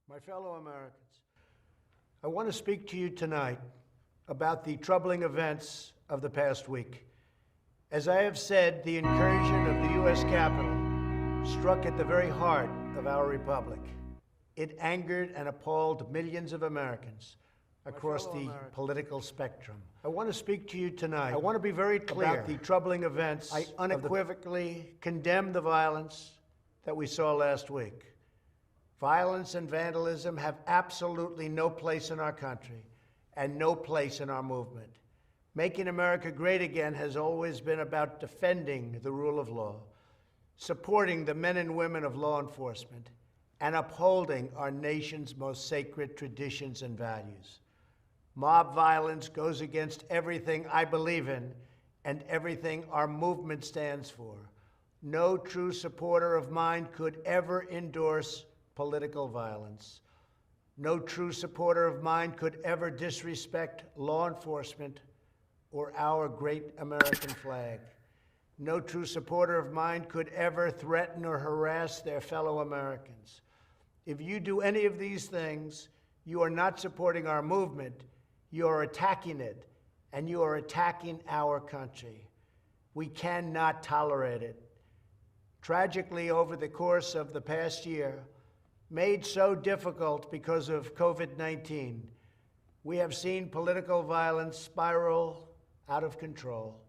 My fellow Americans, I want to speak to you tonight about the troubling events of the past week. As I have said, the incursion of the U.S. Capitol struck at the very heart of our republic. It angered and appalled millions of Americans across the political spectrum. I want to speak to you tonight. I want to be very clear about the troubling events. I unequivocally condemn the violence that we saw last week. Violence and vandalism have absolutely no place in our country and no place in our movement. Making America great again has always been about defending the rule of law, supporting the men and women of law enforcement, and upholding our nation's most sacred traditions and values. Mob violence goes against everything I believe in and everything our movement stands for. No true supporter of mine could ever endorse political violence. No true supporter of mine could ever disrespect law enforcement or our great American flag. No true supporter of mine could ever threaten or harass their fellow Americans. If you do any of these things, you are not supporting our movement, you are attacking it, and you are attacking our country. We cannot tolerate it. Tragically, over the course of the past year, made so difficult because of COVID-19, we have seen political violence spiral out of control.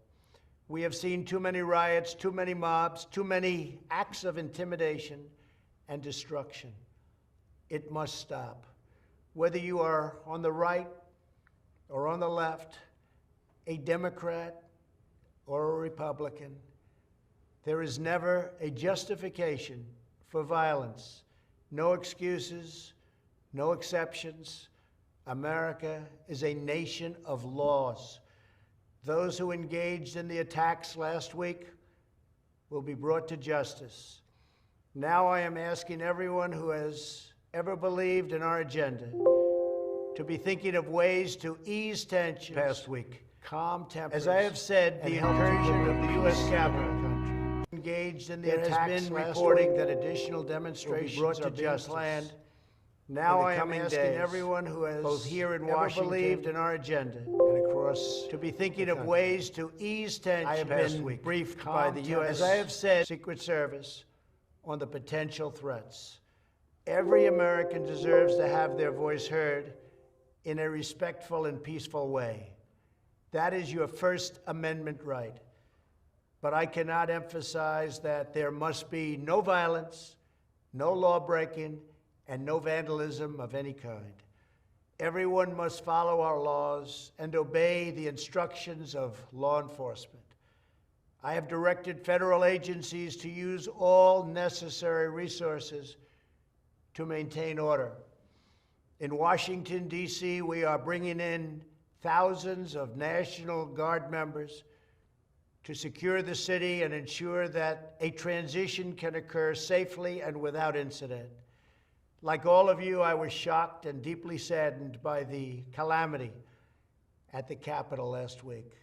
We have seen too many riots, too many mobs, too many acts of intimidation and destruction. It must stop. Whether you are on the right or on the left, a Democrat or a Republican, there is never a justification for violence. No excuses, no exceptions. America is a nation of laws. Those who engaged in the attacks last week will be brought to justice. Now I am asking everyone who has ever believed in our agenda to be thinking of ways to ease tensions. Past week, calm tempers. As I have said, the incursion of the U.S. Capitol engaged in the attacks has been reporting that additional demonstrations are being planned. Now I am asking everyone who has both here in Washington believed in our agenda and across to be thinking of ways to ease tensions. I have been briefed by the U.S. As I have said, Secret Service on the potential threats. Every American deserves to have their voice heard in a respectful and peaceful way. That is your First Amendment right. But I cannot emphasize that there must be no violence, no law-breaking, and no vandalism of any kind. Everyone must follow our laws and obey the instructions of law enforcement. I have directed federal agencies to use all necessary resources to maintain order. In Washington, D.C., we are bringing in thousands of National Guard members to secure the city and ensure that a transition can occur safely and without incident. Like all of you, I was shocked and deeply saddened by the calamity at the Capitol last week.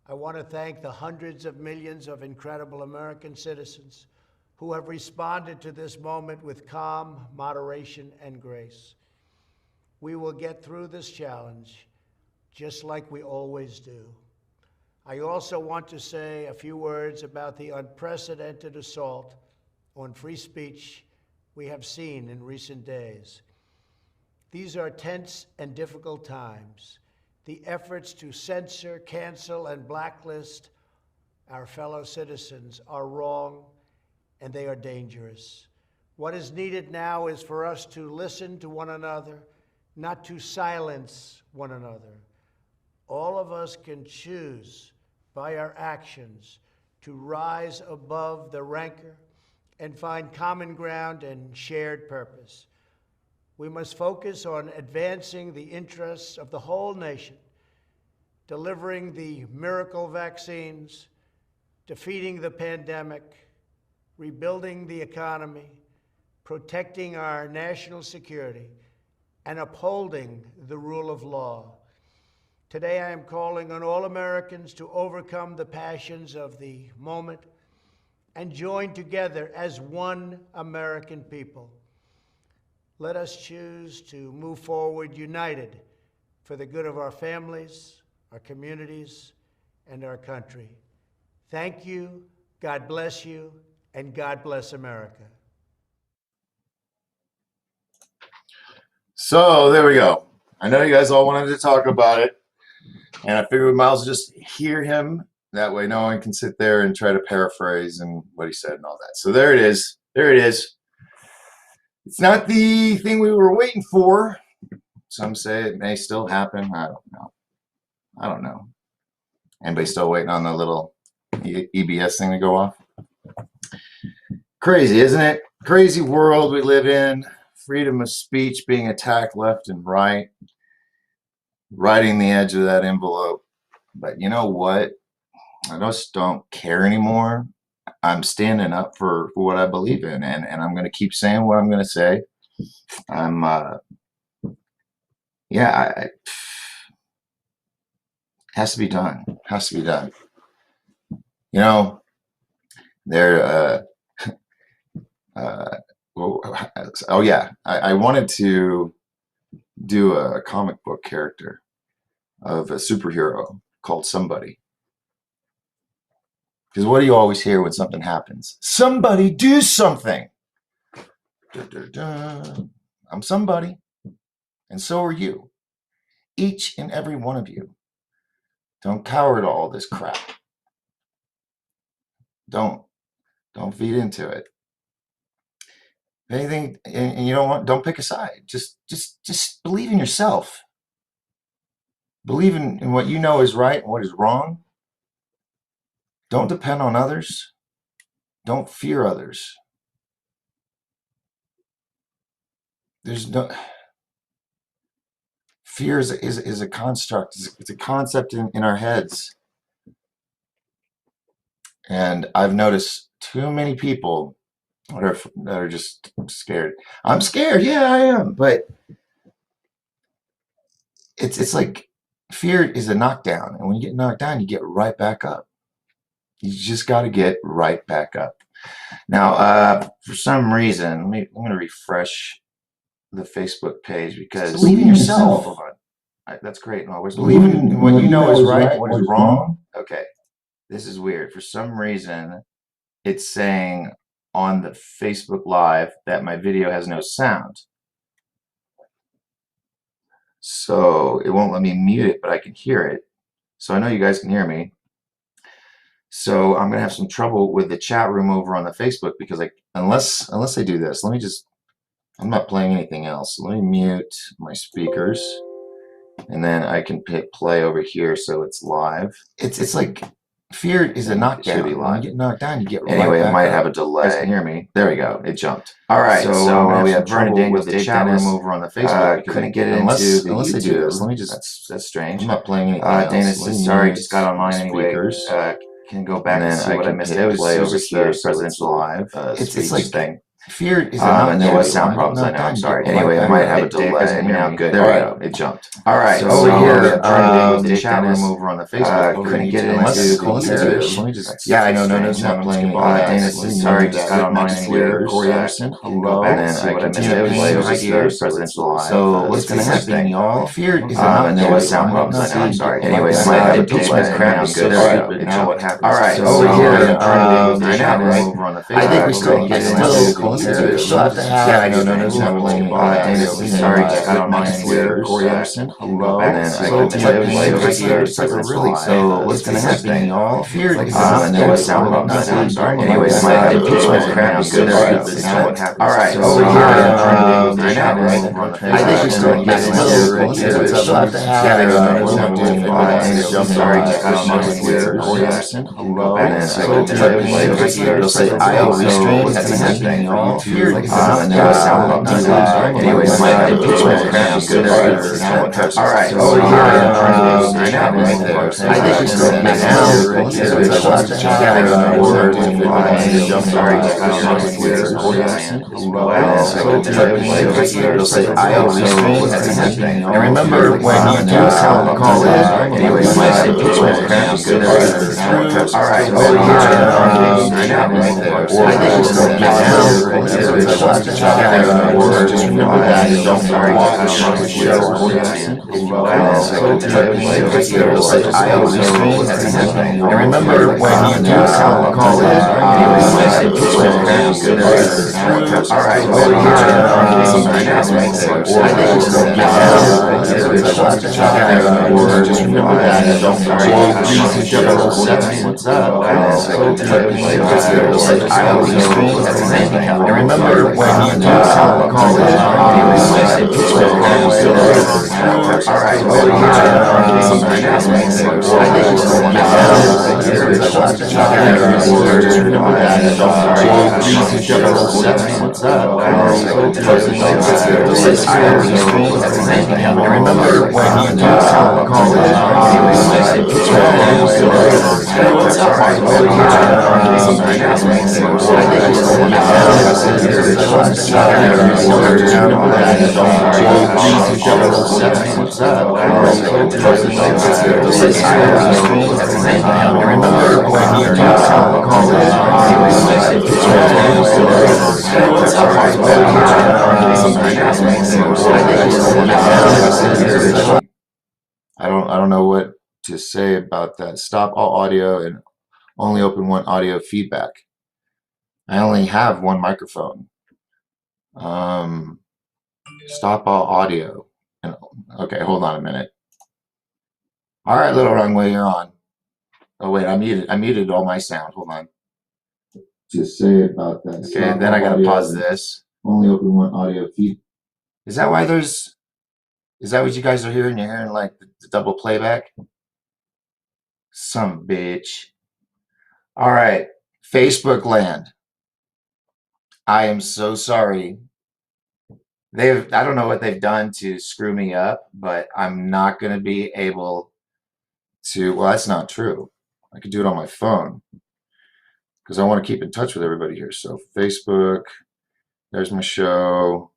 I want to thank the hundreds of millions of incredible American citizens who have responded to this moment with calm, moderation, and grace. We will get through this challenge just like we always do. I also want to say a few words about the unprecedented assault on free speech we have seen in recent days. These are tense and difficult times. The efforts to censor, cancel, and blacklist our fellow citizens are wrong, and they are dangerous. What is needed now is for us to listen to one another, not to silence one another. All of us can choose by our actions to rise above the rancor and find common ground and shared purpose. We must focus on advancing the interests of the whole nation, delivering the miracle vaccines, defeating the pandemic, rebuilding the economy, protecting our national security, and upholding the rule of law. Today, I am calling on all Americans to overcome the passions of the moment and join together as one American people. Let us choose to move forward united for the good of our families, our communities, and our country. Thank you, God bless you, and God bless America. So there we go. I know you guys all wanted to talk about it, and I figured we might as well just hear him. That way no one can sit there and try to paraphrase and what he said and all that. So there it is. There it is. It's not the thing we were waiting for. Some say it may still happen. I don't know. I don't know. Anybody still waiting on the little EBS thing to go off? Crazy, isn't it? Crazy world we live in. Freedom of speech being attacked left and right. Riding the edge of that envelope. But you know what? I just don't care anymore. I'm standing up for what I believe in, and I'm going to keep saying what I'm going to say. Has to be done. Has to be done. You know, oh yeah, I wanted to do a comic book character of a superhero called Somebody. Because what do you always hear when something happens? Somebody do something. Dun, dun, dun. I'm somebody, and so are you. Each and every one of you. Don't cower to all this crap. Don't feed into it. Anything, and you don't pick a side. Just believe in yourself. Believe in what you know is right and what is wrong. Don't depend on others. Don't fear others. There's no fear is a construct. It's a concept in our heads. And I've noticed too many people that are just scared. I'm scared. Yeah, I am. But it's like fear is a knockdown. And when you get knocked down, you get right back up. You just got to get right back up. Now, for some reason, I'm going to refresh the Facebook page because believe in yourself. Hold on. That's great. Always believe in what you know is right, what is wrong. Okay. This is weird. For some reason, it's saying on the Facebook Live that my video has no sound. So it won't let me mute it, but I can hear it. So I know you guys can hear me. So I'm going to have some trouble with the chat room over on the Facebook because unless I do this, I'm not playing anything else. Let me mute my speakers and then I can hit play over here so it's live. It's like fear is a knockdown. It should be live. When you get knocked down, you get anyway, it might have a delay. You guys can hear me. There we go. It jumped. All right. So we have Vernon Daniels, the chat room over on the Facebook. Couldn't get it unless I do this. Let me just. That's strange. I'm not playing anything else. Dana says sorry. Just got online anyway. Can go back and see what I missed. It was play over here. Presidential live. It's like thing. Fear is and there was sound problems. I know. I'm sorry. Anyway, I might have a delay. Now good. There we go. It jumped. All right. So over here, the chat room over on the Facebook. Couldn't get it unless let me just. Yeah, I know. No, I'm playing. Dana says sorry. Just got online anyway. Corey Anderson. Hello. And then I continue to play over here. Presidential live. So what's going to happen, y'all? Fear is and there was sound problems. I know. I'm sorry. Anyway, I might have a delay. Crap. Good. Now what happens? All right. Over here, the chat room over on the Facebook. I think we still get it. Yeah, I know. No, playing. Sorry, just got on my computer. Corey Anderson. Hello. And then I can play over here. So what's going to happen, y'all? Fear is and there was sound problems. I'm sorry. Anyway, my impeachment crap is good. Now what happens? All right. Over here, I think we still get it. Yeah, I know. No, sorry, just got on my computer. Corey Anderson. Hello. And then I can play over here. It'll say IO restraint. What's going to happen, y'all? And there was sound problems. Anyway, my impeachment crap is good. All right, over here, I think we still get now. Yeah, I know. Sorry, just got on my computer. It'll say say IO stream as a thing. And remember when you do sound call in, anyway, when I say pitch measure, just go through. All right, over here, I know, right there. Or I think just get down, or just remember that and don't watch the show say IO stream as a thing. And remember when you do sound call in, anyway, when I say pitch measure, just go through. All right, over here, I know, right there. Or I think just get down, or just remember that and don't watch the show. What's up? IO stream as a thing. And remember when you do sound call in, anyway, when I say pitch measure, just go through. All right, over here, I know, right there. Or I think just get down, or just remember that and don't watch what's up? I remember when you do sound call in, anyway, when I say pitch what's up? What's up? I remember when you do sound call in, anyway, when I say pitch what's up? I don't know what to say about that. Stop all audio and only open one audio feedback. I only have one microphone. Stop all audio. And, okay, hold on a minute. All right, little runway, you're on. Oh wait, I muted all my sound. Hold on. Just say about that. Okay, and then I gotta pause this. Only open one audio feed. Is that why there's? Is that what you guys are hearing? You're hearing like the double playback? Some bitch. All right, Facebook land. I am so sorry. I don't know what they've done to screw me up, but I'm not going to be able to, well, that's not true. I could do it on my phone because I want to keep in touch with everybody here. So Facebook, there's my show.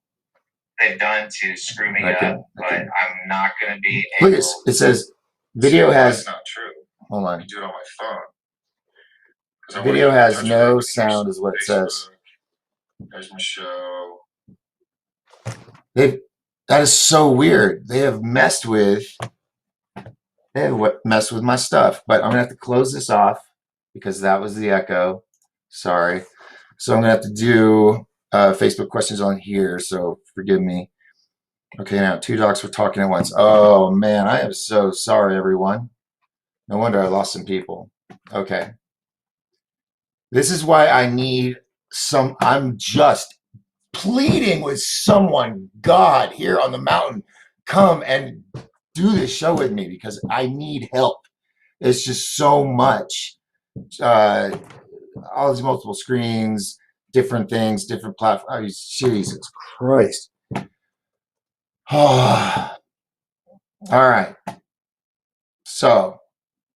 They've done to screw me up, but I'm not going to be able. Look, it says video has. That's not true. Hold on. I can do it on my phone. Video has no sound, is what it says. There's my show. That is so weird. They have messed with my stuff. But I'm gonna have to close this off because that was the echo. Sorry. So I'm gonna have to do Facebook questions on here. So forgive me. Okay, now two docs were talking at once. Oh man, I am so sorry, everyone. No wonder I lost some people. Okay. This is why I need some. I'm just pleading with someone, God, here on the mountain, come and do this show with me because I need help. It's just so much. All these multiple screens, different things, different platforms. Jesus Christ. All right. So,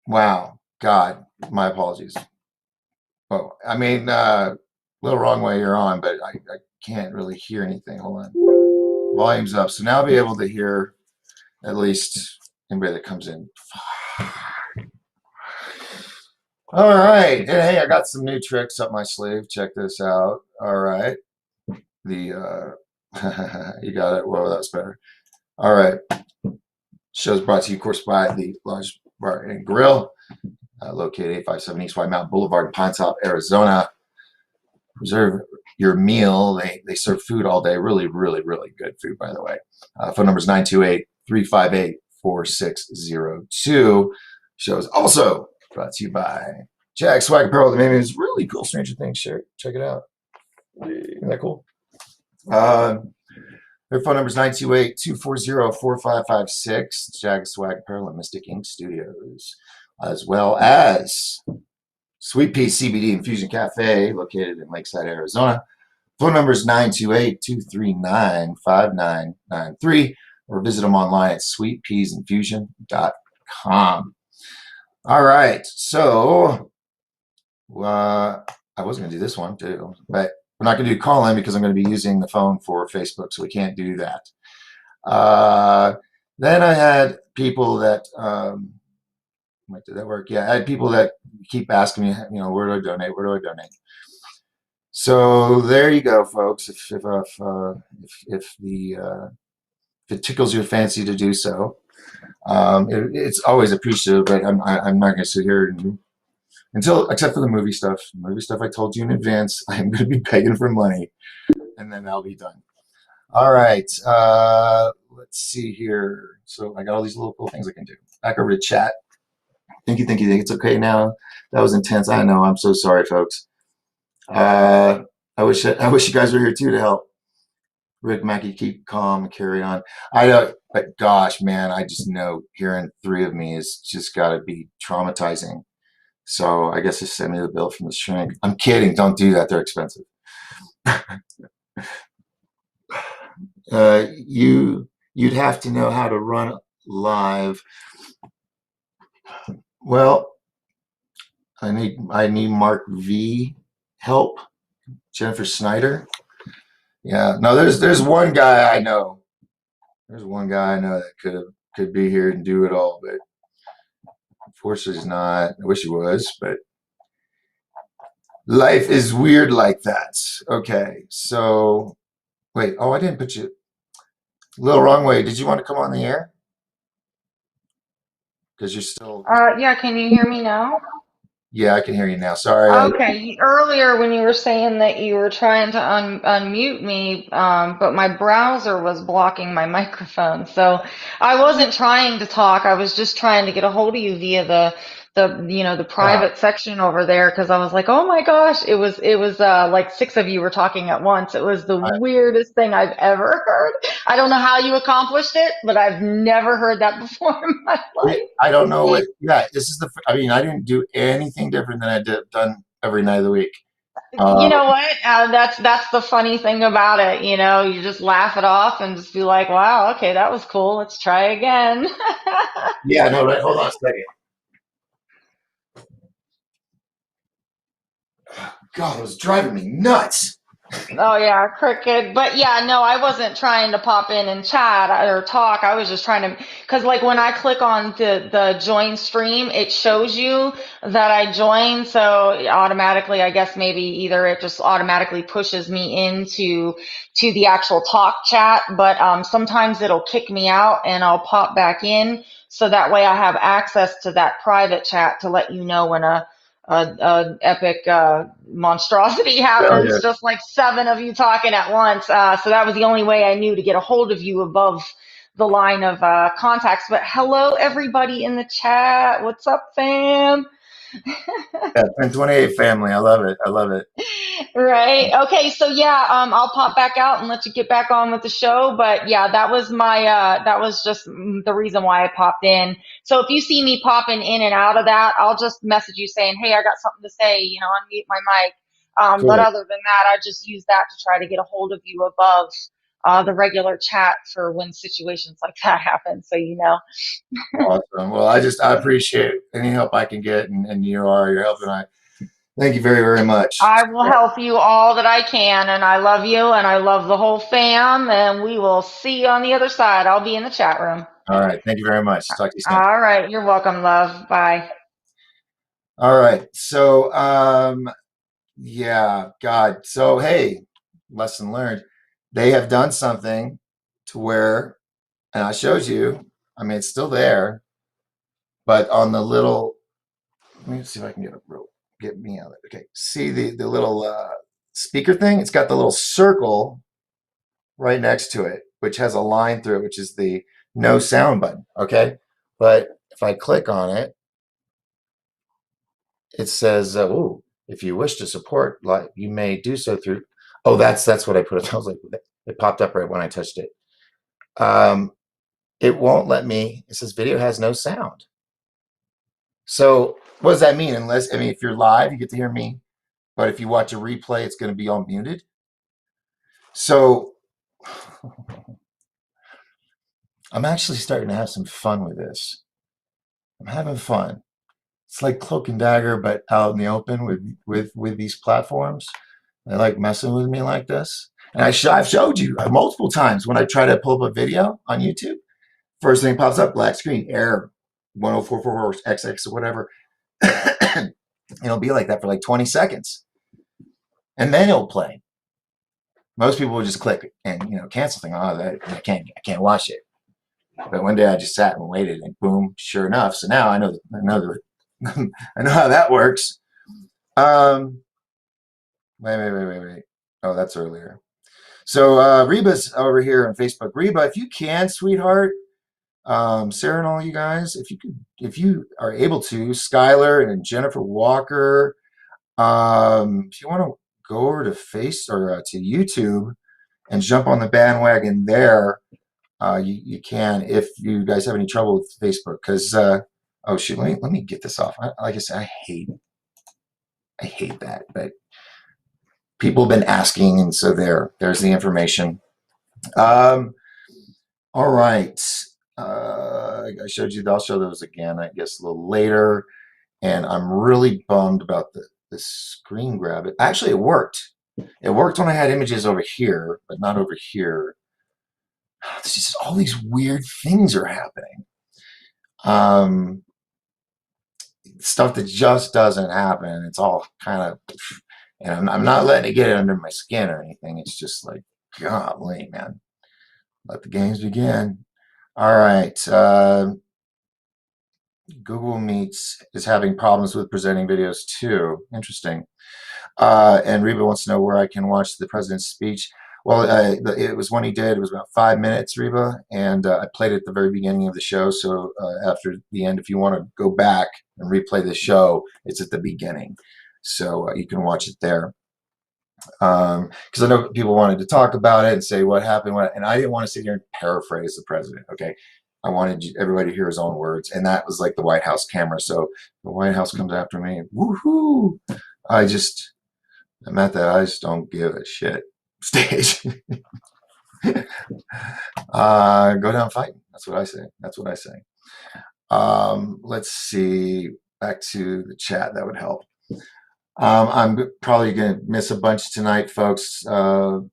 wow. God, my apologies. Well, I mean, a little wrong way you're on, but I can't really hear anything. Hold on. Volume's up. So now I'll be able to hear at least anybody that comes in. All right. Hey, I got some new tricks up my sleeve. Check this out. All right. You got it. Well, that's better. All right. Show's brought to you, of course, by the Large Bar and Grill, located 857 East White Mountain Boulevard in Pine Top, Arizona. Reserve your meal. They serve food all day. Really, really, really good food, by the way. Phone number is 928-358-4602. Show is also brought to you by Jack Swag Apparel. The name is really cool Stranger Things shirt. Check it out. Isn't that cool? Their phone number is 928-240-4556. Jag Swag Apparel and Mystic Ink Studios, as well as Sweet Pea CBD Infusion Cafe, located in Lakeside, Arizona. Phone number is 928-239-5993, or visit them online at sweetpeasinfusion.com. All right, so I was going to do this one too, but we're not going to do call in because I'm going to be using the phone for Facebook, so we can't do that. Uh, then I had people that, did that work? Yeah, I had people that keep asking me, where do I donate? Where do I donate? So there you go, folks. If it tickles your fancy to do so, it's always appreciative. But I'm not going to sit here except for the movie stuff. Movie stuff I told you in advance. I'm going to be begging for money, and then I'll be done. All right. Let's see here. So I got all these little cool things I can do. Back over to chat. Thank you. It's okay now. That was intense. I know. I'm so sorry, folks. I wish you guys were here too to help. Rick Mackey, keep calm, carry on. I don't, but gosh, man, I just know hearing three of me is just got to be traumatizing. So I guess just send me the bill from the shrink. I'm kidding. Don't do that. They're expensive. You'd have to know how to run live. Well, I need Mark V help. Jennifer Snyder. Yeah, no, there's one guy I know. There's one guy I know that could be here and do it all, but unfortunately he's not. I wish he was, but life is weird like that. Okay, so wait. Oh, I didn't put you a little wrong way. Did you want to come on the air? Because you're still. Yeah, can you hear me now? Yeah, I can hear you now. Sorry. Okay, earlier when you were saying that you were trying to unmute me, but my browser was blocking my microphone, so I wasn't trying to talk. I was just trying to get a hold of you via the Uh, private section over there because I was like, oh my gosh, it was like six of you were talking at once. It was the I, weirdest thing I've ever heard. I don't know how you accomplished it, but I've never heard that before in my life. I don't know what. Yeah, this is the. I mean, I didn't do anything different than done every night of the week. You Uh, know what? That's the funny thing about it. You just laugh it off and just be like, "Wow, okay, that was cool. Let's try again." yeah, no, right. Hold on a second. God, it was driving me nuts. Oh yeah, cricket. But yeah, no, I wasn't trying to pop in and chat or talk. I was just trying to, because like when I click on the join stream, it shows you that I joined. So automatically, I guess maybe either it just automatically pushes me to the actual talk chat, but sometimes it'll kick me out and I'll pop back in. So that way I have access to that private chat to let you know when a epic monstrosity Oh happens, yeah. just like seven of you talking at once. So that was the only way I knew to get a hold of you above the line of contacts. But hello, everybody in the chat. What's up, fam? Yeah, 1028 family. I love it. I love it. Right. Okay. So yeah, I'll pop back out and let you get back on with the show. But yeah, that was just the reason why I popped in. So if you see me popping in and out of that, I'll just message you saying, "Hey, I got something to say," unmute my mic. But Cool. other than that, I just use that to try to get a hold of you above the regular chat for when situations like that happen. So you know. Awesome. Well, I appreciate any help I can get, and you're helping. I thank you very, very much. I will help you all that I can, and I love you, and I love the whole fam, and we will see you on the other side. I'll be in the chat room. All right. Thank you very much. Talk to you soon. All right, you're welcome, love. Bye. All right. So, yeah, God. So, hey, lesson learned. They have done something to where, and I showed you. I mean, it's still there, but on the little. Let me see if I can get me out of it. Okay. See the little speaker thing? It's got the little circle right next to it, which has a line through it, which is the no sound button. Okay. But if I click on it, it says, "Oh, if you wish to support, like you may do so through." Oh, that's what I put it. I was like, it popped up right when I touched it. Um, it won't let me. It says video has no sound. So what does that mean? Unless, I mean, if you're live, you get to hear me, but if you watch a replay, it's going to be all muted. So I'm actually starting to have some fun with this. I'm having fun. It's like Cloak and Dagger, but out in the open with these platforms. They like messing with me like this. And I've showed you multiple times when I try to pull up a video on YouTube. First thing pops up, black screen, error, 1044 XX or whatever. It'll be like that for like 20 seconds. And then it'll play. Most people will just click and cancel thing. Oh, I can't watch it. But one day I just sat and waited, and boom, sure enough. So now I know I know how that works. Wait. Oh, that's earlier. So Reba's over here on Facebook. Reba, if you can, sweetheart, Sarah and all you guys, if you are able to, Skylar and Jennifer Walker, if you want to go over to to YouTube and jump on the bandwagon there, you can. If you guys have any trouble with Facebook, because oh shoot, let me get this off. Like I said, I hate that, but people have been asking, and so there's the information. All right. I showed you. I'll show those again, I guess, a little later. And I'm really bummed about the screen grab. Actually, it worked. It worked when I had images over here, but not over here. It's just all these weird things are happening. Stuff that just doesn't happen. It's all kind of, and I'm not letting it get under my skin or anything. It's just like, golly, man. Let the games begin. All right. Google Meets is having problems with presenting videos too. Interesting. And Reba wants to know where I can watch the president's speech. Well, it was one he did. It was about 5 minutes, Reba, and I played it at the very beginning of the show. So after the end, if you want to go back and replay the show, it's at the beginning. So you can watch it there. Because I know people wanted to talk about it and say what happened, and I didn't want to sit here and paraphrase the president. Okay, I wanted everybody to hear his own words, and that was like the White House camera. So the White House comes after me. Woohoo! I'm at that I just don't give a shit stage. Go down fighting. That's what I say. Let's see. Back to the chat. That would help. I'm probably going to miss a bunch tonight, folks. I'm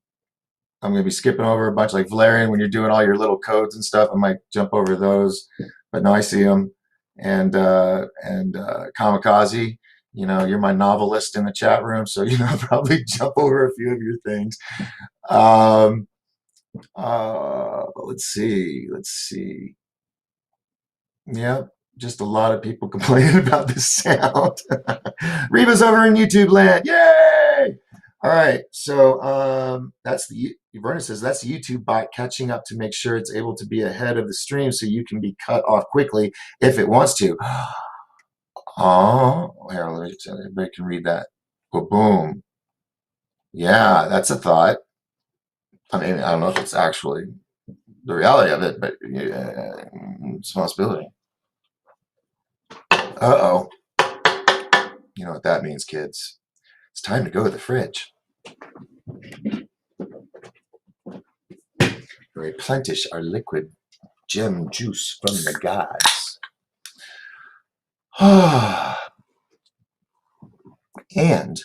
going to be skipping over a bunch, like Valerian, when you're doing all your little codes and stuff. I might jump over those, but no, I see them. And Kamikaze, you're my novelist in the chat room, so I'll probably jump over a few of your things. Let's see. Yep. Just a lot of people complaining about the sound. Reba's over in YouTube land. Yay! All right. So Verna says that's the YouTube bot catching up to make sure it's able to be ahead of the stream so you can be cut off quickly if it wants to. Oh, here, everybody can read that. Boom. Yeah, that's a thought. I mean, I don't know if it's actually the reality of it, but it's a possibility. Uh-oh. You know what that means, kids. It's time to go to the fridge. Replenish our liquid gem juice from the gods. And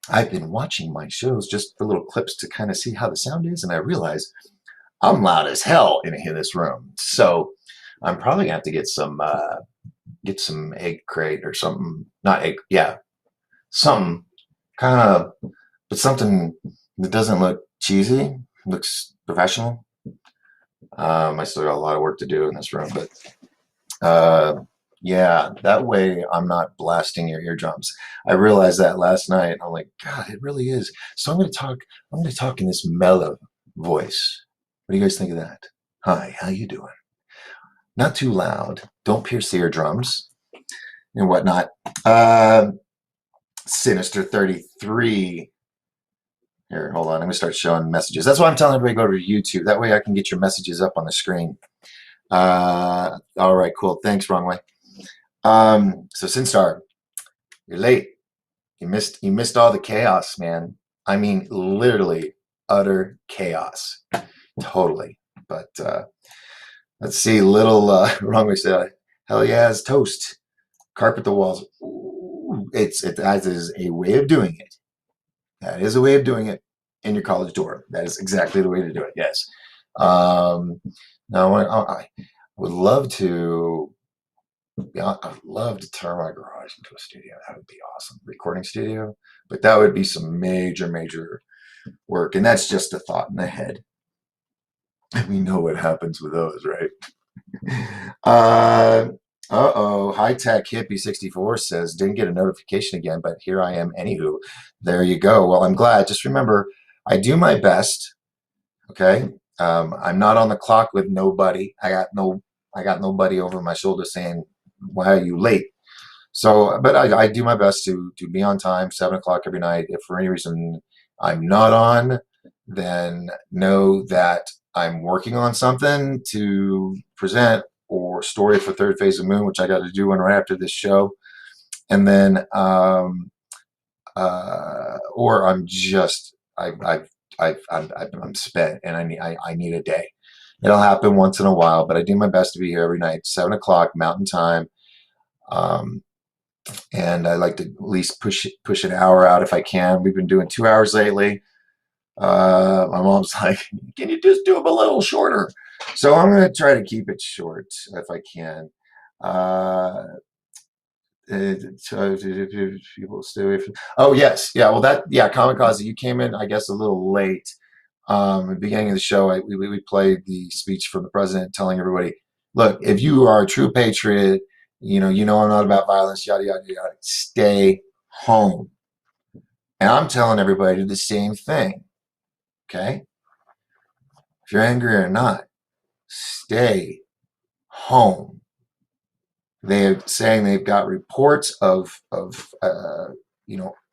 I've been watching my shows just for little clips to kind of see how the sound is, and I realize I'm loud as hell in this room. So I'm probably gonna have to get some egg crate or something. Not egg, yeah. Something kind of, but something that doesn't look cheesy, looks professional. I still got a lot of work to do in this room, but yeah, that way I'm not blasting your eardrums. I realized that last night. I'm like, God, it really is. So I'm going to talk in this mellow voice. What do you guys think of that? Hi, how you doing? Not too loud. Don't pierce the eardrums and whatnot. Sinister 33. Here, hold on. I'm going to start showing messages. That's why I'm telling everybody to go to YouTube. That way I can get your messages up on the screen. All right, cool. Thanks, wrong way. So Sinstar, you're late. You missed all the chaos, man. I mean, literally utter chaos. Totally. But let's see, little wrong way said, hell yeah, it's toast. Carpet the walls. Ooh, that is a way of doing it. That is a way of doing it in your college dorm. That is exactly the way to do it. Yes. Now I would love to. Yeah, I'd love to turn my garage into a studio. That would be awesome. Recording studio. But that would be some major, major work. And that's just a thought in the head. We know what happens with those, right? Uh-oh. High Tech Hippie 64 says, didn't get a notification again, but here I am anywho. There you go. Well, I'm glad. Just remember, I do my best. Okay. I'm not on the clock with nobody. I got nobody over my shoulder saying, why are you late? So, but I do my best to be on time, 7 o'clock every night. If for any reason I'm not on, then know that I'm working on something to present or story for Third Phase of Moon, which I got to do one right after this show. And then, or I'm just, I'm spent and I need a day. It'll happen once in a while, but I do my best to be here every night, 7 o'clock Mountain Time. And I like to at least push an hour out if I can. We've been doing 2 hours lately. My mom's like, can you just do them a little shorter? So I'm going to try to keep it short if I can. People stay away from. Oh yes, yeah. Well, Kamikaze, you came in, I guess, a little late. At the beginning of the show, we played the speech from the president telling everybody, look, if you are a true patriot, you know I'm not about violence, yada yada yada. Stay home. And I'm telling everybody the same thing. Okay, if you're angry or not, stay home. They're saying they've got reports of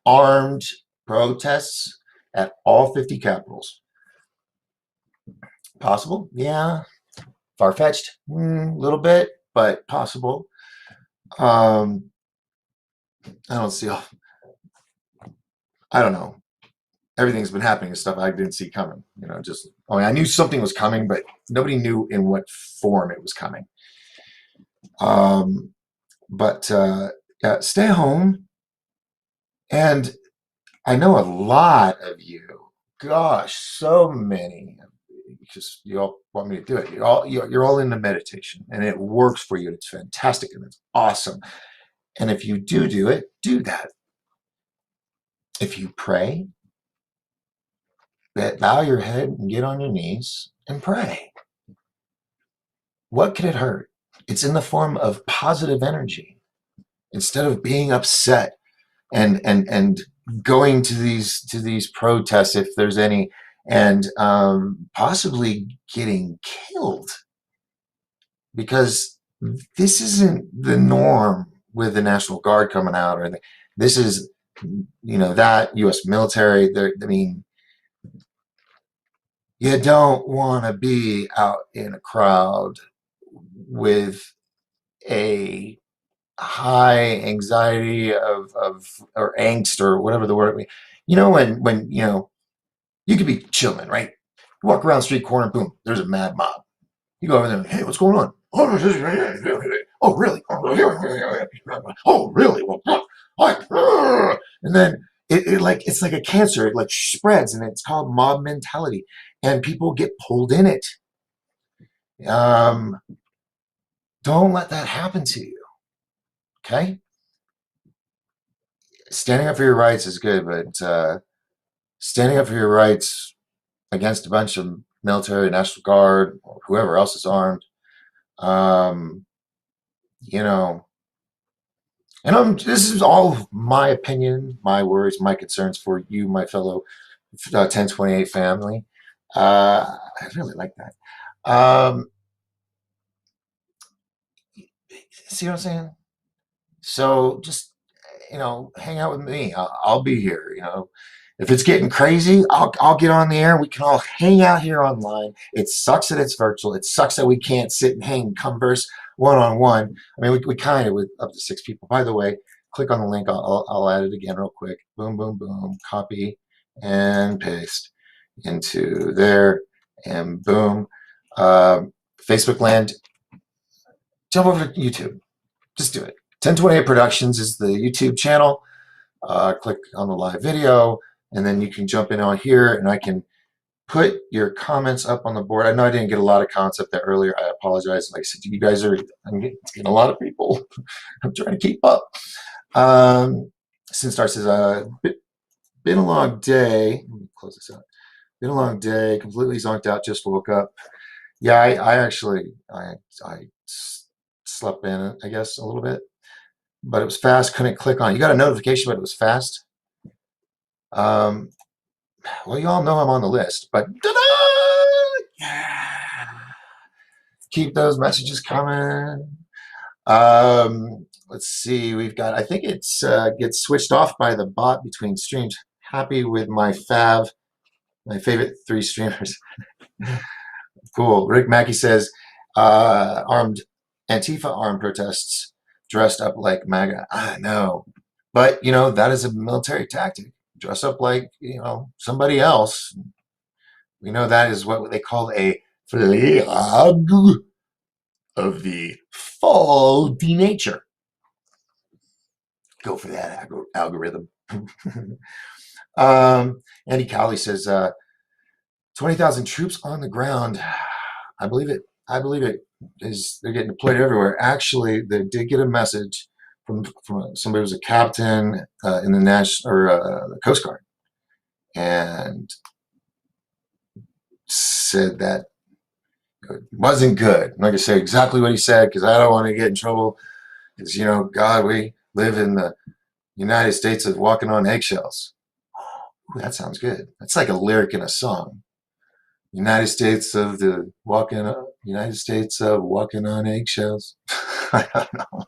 armed protests at all 50 capitals. Possible? Yeah. Far-fetched? A little bit, but possible. I don't see. I don't know. Everything's been happening and stuff I didn't see coming. I knew something was coming, but nobody knew in what form it was coming. But stay home. And I know a lot of you, gosh, so many, because you all want me to do it. You're all into meditation, and it works for you. It's fantastic and it's awesome. And if you do it, do that. If you pray, bow your head and get on your knees and pray. What could it hurt? It's in the form of positive energy. Instead of being upset and going to these protests, if there's any, and possibly getting killed, because this isn't the norm with the National Guard coming out, or this is that U.S. military. You don't want to be out in a crowd with a high anxiety of or angst or whatever the word. When you could be chilling, right? You walk around the street corner, boom, there's a mad mob. You go over there, hey, what's going on? Oh, really? Oh, really? Well, and then it's like a cancer. It like spreads, and it's called mob mentality, and people get pulled in it. Don't let that happen to you. Okay? Standing up for your rights is good, but standing up for your rights against a bunch of military, National Guard, or whoever else is armed, and this is all my opinion, my worries, my concerns for you, my fellow 1028 family. I really like that. See what I'm saying? So just, hang out with me. I'll be here. If it's getting crazy, I'll get on the air. We can all hang out here online. It sucks that it's virtual. It sucks that we can't sit and hang, converse one-on-one. I mean, we kind of with up to 6 people. By the way, click on the link. I'll add it again real quick. Boom, boom, boom. Copy and paste into there, and boom. Facebook land. Jump over to YouTube. Just do it. 1028 Productions is the YouTube channel. Click on the live video and then you can jump in on here, and I can put your comments up on the board. I know I didn't get a lot of comments up there earlier. I apologize. Like I said, you guys are, I'm getting a lot of people. I'm trying to keep up. Sinstar says, been a long day. Let me close this out. Been a long day. Completely zonked out. Just woke up. Yeah, I actually slept in, I guess, a little bit, but it was fast. Couldn't click on it. You got a notification, but it was fast. Well, you all know I'm on the list, but yeah, keep those messages coming. Let's see. We've got. I think it's gets switched off by the bot between streams. Happy with my favorite 3 streamers. Cool. Rick Mackey says, armed Antifa armed protests dressed up like MAGA. I know, but that is a military tactic. Dress up like somebody else. We know that is what they call a flag of the faulty nature. Go for that algorithm. Andy Cowley says, 20,000 troops on the ground. I believe it. I believe it. They're getting deployed everywhere. Actually, they did get a message from somebody who was a captain in the the Coast Guard, and said that it wasn't good. I'm not gonna say exactly what he said because I don't want to get in trouble. Because God, we live in the United States of walking on eggshells. Ooh, that sounds good. That's like a lyric in a song. United States of walking on eggshells. I don't know.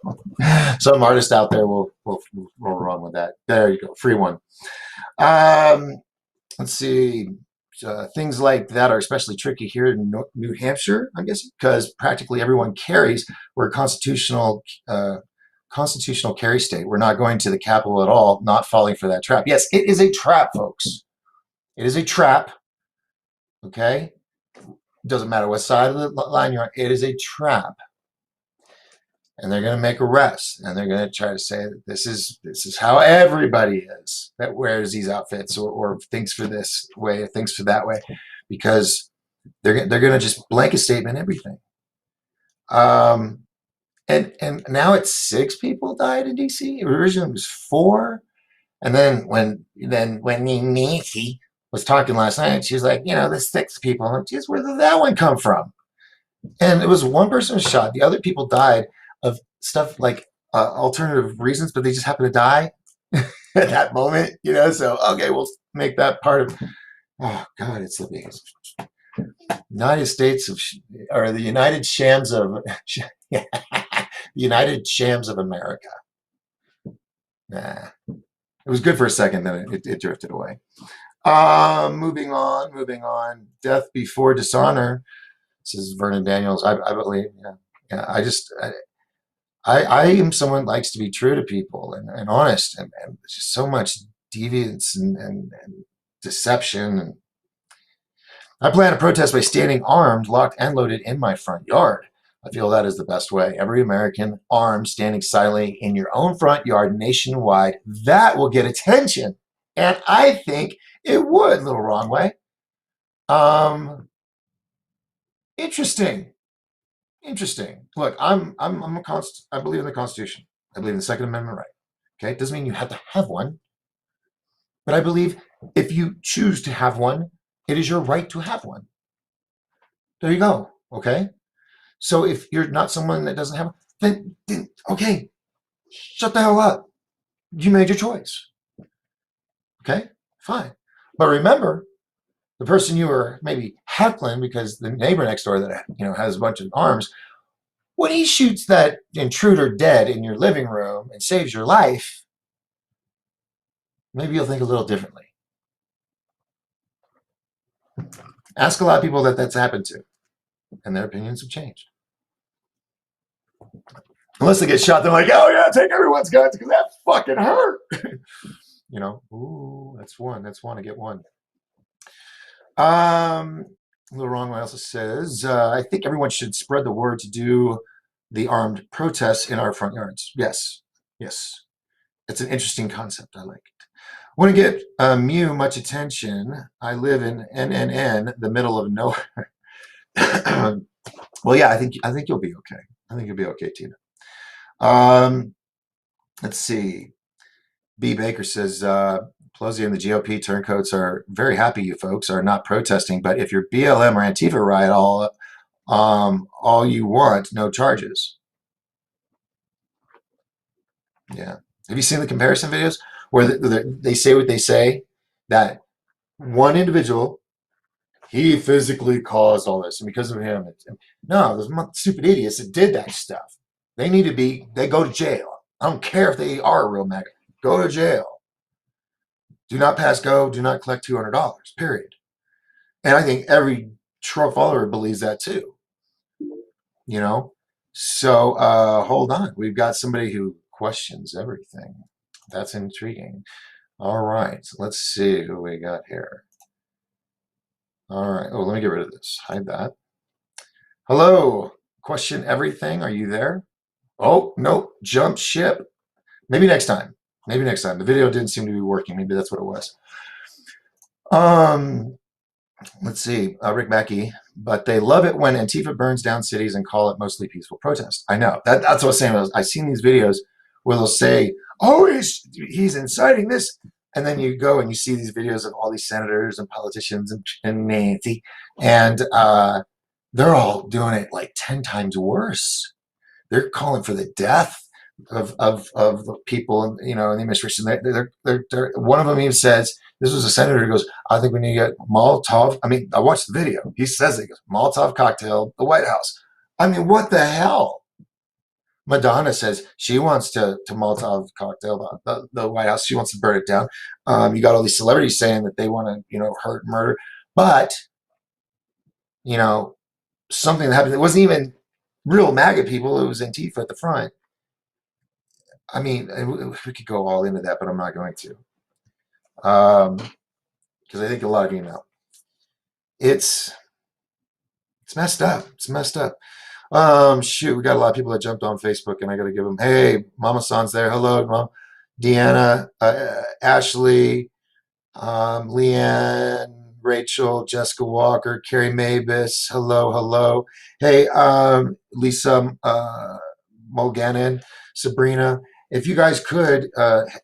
Some artist out there will run with that. There you go, free one. Let's see. Things like that are especially tricky here in New Hampshire, I guess, because practically everyone carries. We're a constitutional carry state. We're not going to the Capitol at all, not falling for that trap. Yes, it is a trap, folks. It is a trap. Okay? Doesn't matter what side of the line you're on. It is a trap. And they're going to make arrests, and they're going to try to say that this is how everybody is that wears these outfits or thinks for this way or thinks for that way, because they're going to just blanket statement everything. And now it's 6 people died in DC. Originally it was 4, and then when Nancy was talking last night, she was like, there's 6 people. I'm like, geez, where did that one come from? And it was 1 person was shot. The other people died of stuff like alternative reasons, but they just happened to die at that moment, So okay, we'll make that part of. Oh God, it's the biggest. United States or the United Shams of the United Shams of America. Nah, it was good for a second, then it drifted away. Moving on. Death before dishonor. Says Vernon Daniels. I believe. Yeah. I am someone who likes to be true to people and honest, and there's just so much deviance and deception. And I plan to protest by standing armed, locked and loaded in my front yard. I feel that is the best way. Every American armed, standing silently in your own front yard nationwide, that will get attention. And I think it would, little wrong way. Interesting. Look, I believe in the Constitution. I believe in the Second Amendment right. Okay, it doesn't mean you have to have one, but I believe if you choose to have one, it is your right to have one. There you go. Okay, so if you're not someone that doesn't have, then okay, shut the hell up. You made your choice. Okay, fine, but remember, the person you were maybe heckling because the neighbor next door that has a bunch of arms, when he shoots that intruder dead in your living room and saves your life, maybe you'll think a little differently. Ask a lot of people that's happened to, and their opinions have changed. Unless they get shot, they're like, oh yeah, take everyone's guns because that fucking hurt. Ooh, that's one. I get one. A little wrong. What else says? I think everyone should spread the word to do the armed protests in our front yards. Yes. It's an interesting concept. I like it. Want to get Mew much attention. I live in NNN, the middle of nowhere. Well, yeah, I think you'll be okay. I think you'll be okay, Tina. Let's see. B. Baker says, Pelosi and the GOP turncoats are very happy you folks are not protesting, but if you're BLM or Antifa riot all you want, no charges. Yeah. Have you seen the comparison videos where they say what they say? That one individual, he physically caused all this, and because of him, no, those stupid idiots that did that stuff, they go to jail. I don't care if they are a real MAGA. Go to jail. Do not pass go. Do not collect $200. Period. And I think every Trump follower believes that too. You know. So hold on. We've got somebody who questions everything. That's intriguing. All right. Let's see who we got here. All right. Oh, let me get rid of this. Hide that. Hello. Question everything. Are you there? Oh, no. Jump ship. Maybe next time. Maybe next time. The video didn't seem to be working. Maybe that's what it was. Let's see. Rick Mackey. But they love it when Antifa burns down cities and call it mostly peaceful protest. I know. That's what I was saying. I've seen these videos where they'll say, oh, he's inciting this. And then you go and you see these videos of all these senators and politicians and Nancy, and they're all doing it like 10 times worse. They're calling for the death of the people, in the administration. One of them even says, this was a senator who goes, I think we need to get Molotov. I mean, I watched the video. He says it. He goes, Molotov cocktail, the White House. I mean, what the hell? Madonna says she wants to Molotov cocktail the White House. She wants to burn it down. You got all these celebrities saying that they want to, hurt and murder. But, something that happened, it wasn't even real MAGA people. It was Antifa at the front. I mean, we could go all into that, but I'm not going to. Because I think a lot of you know. It's messed up. It's messed up. Shoot, we got a lot of people that jumped on Facebook, and I got to give them, hey, Mama San's there. Hello, Mom. Deanna, Ashley, Leanne, Rachel, Jessica Walker, Carrie Mavis. Hello, hello. Hey, Lisa Mulganin, Sabrina. If you guys could,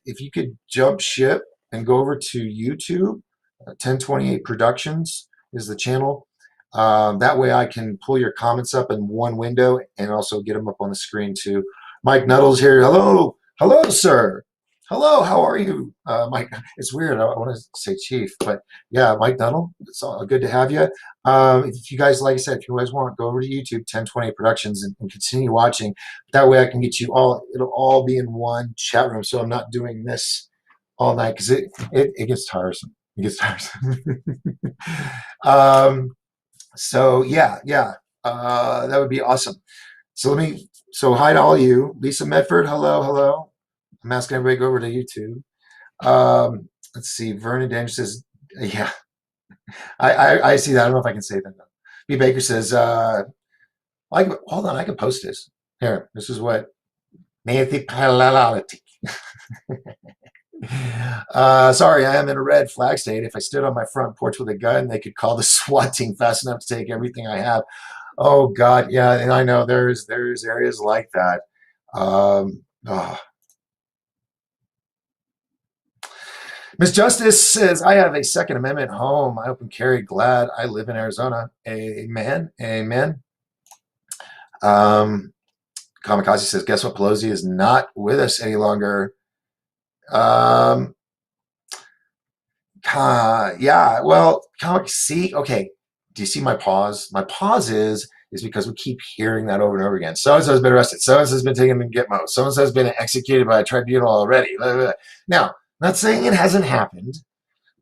if you could jump ship and go over to YouTube, 1028 Productions is the channel. That way I can pull your comments up in one window and also get them up on the screen too. Mike Nuttall's here. Hello. Hello, sir. Hello. How are you? Mike, it's weird. I want to say chief, but yeah, Mike Nuttall. It's all good to have you. If you guys, like I said, if you guys want, go over to YouTube, 1028 Productions, and continue watching. That way I can get you all, it'll all be in one chat room. So I'm not doing this all night because it gets tiresome. It gets tiresome. So yeah, that would be awesome. So hi to all you. Lisa Medford, hello, hello. I'm asking everybody to go over to YouTube. Let's see. Vernon Danger says, yeah, I see that. I don't know if I can say that though. B. Baker says, hold on, I can post this. Here, this is what Nancy Palality. Sorry, I am in a red flag state. If I stood on my front porch with a gun, they could call the SWAT team fast enough to take everything I have. Oh God, yeah, and I know there's areas like that. Miss Justice says, I have a Second Amendment home. I open carry. Glad I live in Arizona. Amen. Amen. Kamikaze says, guess what? Pelosi is not with us any longer. Yeah, well, see, okay. Do you see my pause? My pause is because we keep hearing that over and over again. So-and-so has been arrested. So-and-so has been taken to Gitmo. So-and-so has been executed by a tribunal already. Blah, blah, blah. Now, not saying it hasn't happened,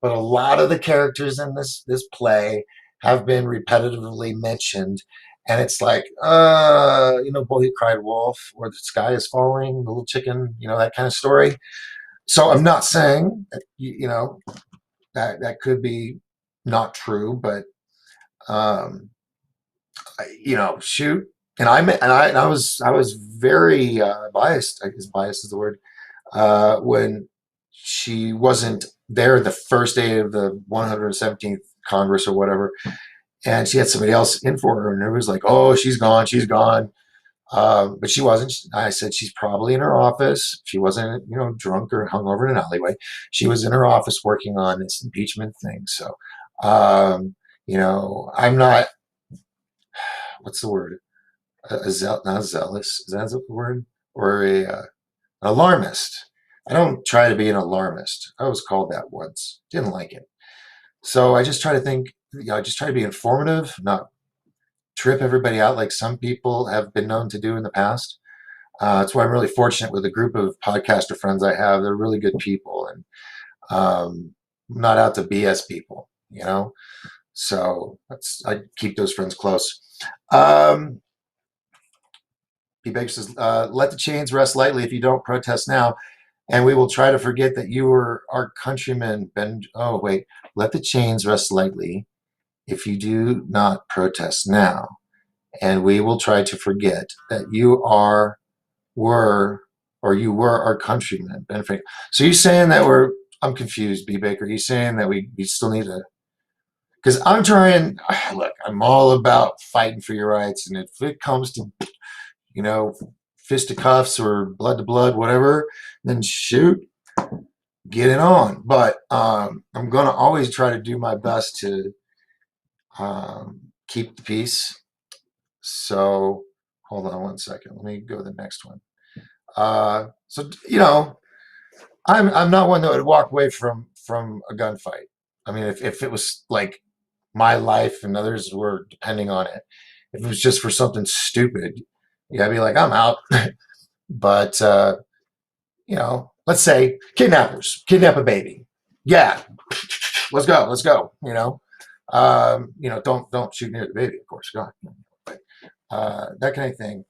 but a lot of the characters in this play have been repetitively mentioned. And it's like, Boy Who Cried Wolf, or The Sky is Falling, The Little Chicken, that kind of story. So I'm not saying that, that could be not true, but shoot. And I was very biased. I guess biased is the word. When she wasn't there the first day of the 117th Congress or whatever, and she had somebody else in for her, and it was like, oh, she's gone, she's gone. But she wasn't. I said she's probably in her office. She wasn't, drunk or hungover in an alleyway. She was in her office working on this impeachment thing. So, I'm not. What's the word? Not zealous. Is that the word? Or an alarmist. I don't try to be an alarmist. I was called that once. Didn't like it. So I just try to think. I just try to be informative, not trip everybody out like some people have been known to do in the past. That's why I'm really fortunate with a group of podcaster friends I have. They're really good people, and not out to BS people. So I keep those friends close. P. Baker says, let the chains rest lightly if you don't protest now, and we will try to forget that you were our countrymen. Let the chains rest lightly if you do not protest now, and we will try to forget that you were our countrymen, Ben Franklin. So you're saying that I'm confused, B. Baker. You're saying that we still need to, because I'm trying, look, I'm all about fighting for your rights, and if it comes to, fisticuffs or blood to blood, whatever, then shoot, get it on. But I'm going to always try to do my best to keep the peace. So hold on one second. Let me go to the next one. I'm not one that would walk away from a gunfight. I mean, if it was like my life and others were depending on it, if it was just for something stupid, yeah, I'd be like, I'm out. But let's say kidnappers kidnap a baby. Yeah, let's go. Don't shoot near the baby, of course, God. But that kind of thing.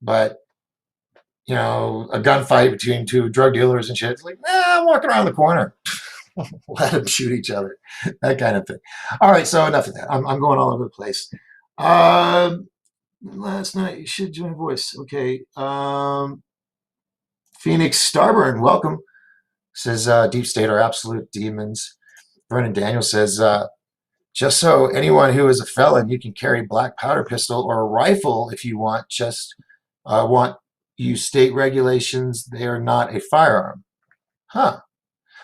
But a gunfight between two drug dealers and shit. It's like, I'm walking around the corner. Let them shoot each other. That kind of thing. All right, so enough of that. I'm going all over the place. Last night, you should join voice. Okay. Phoenix Starburn, welcome. Says Deep State are absolute demons. Brennan Daniel says, just so anyone who is a felon, you can carry black powder pistol or a rifle if you want. Just want you state regulations. They are not a firearm. Huh.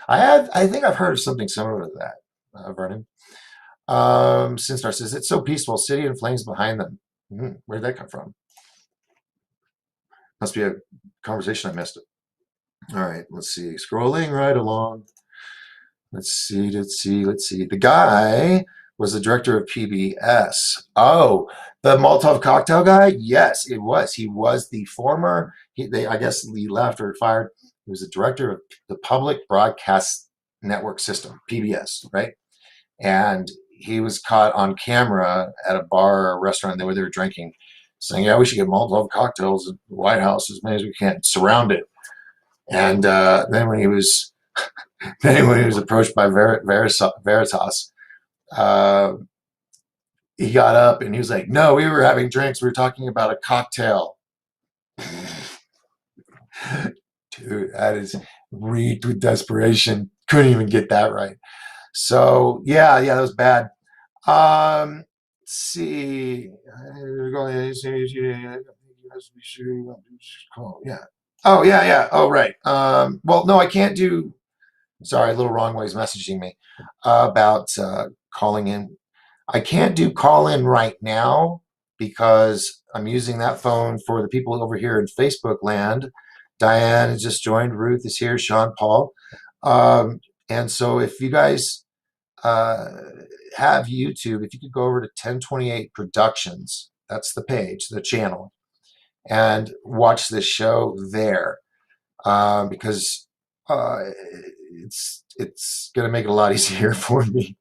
I think I've heard of something similar to that, Vernon. Sinstar says, it's so peaceful. City in flames behind them. Where'd that come from? Must be a conversation I missed. All right, let's see. Scrolling right along. Let's see. The guy was the director of PBS. Oh, the Molotov cocktail guy? Yes, it was. He was the former, I guess he left or fired. He was the director of the Public Broadcast Network System, PBS, right? And he was caught on camera at a bar or a restaurant where they were drinking, saying, yeah, we should get Molotov cocktails at the White House as many as we can, surround it. And then when he was approached by Veritas, he got up and he was like, no, we were having drinks. We were talking about a cocktail. Dude, that is reeked with desperation. Couldn't even get that right. So yeah, that was bad. Let's see. Yeah. Oh, yeah. Oh, right. Well, no, I can't do. Sorry, a little wrong way. He's messaging me about calling in. I can't do call in right now because I'm using that phone for the people over here in Facebook land. Diane has just joined. Ruth is here. Sean Paul. And so if you guys have YouTube, if you could go over to 1028 Productions, that's the page, the channel, and watch this show there, because it's going to make it a lot easier for me.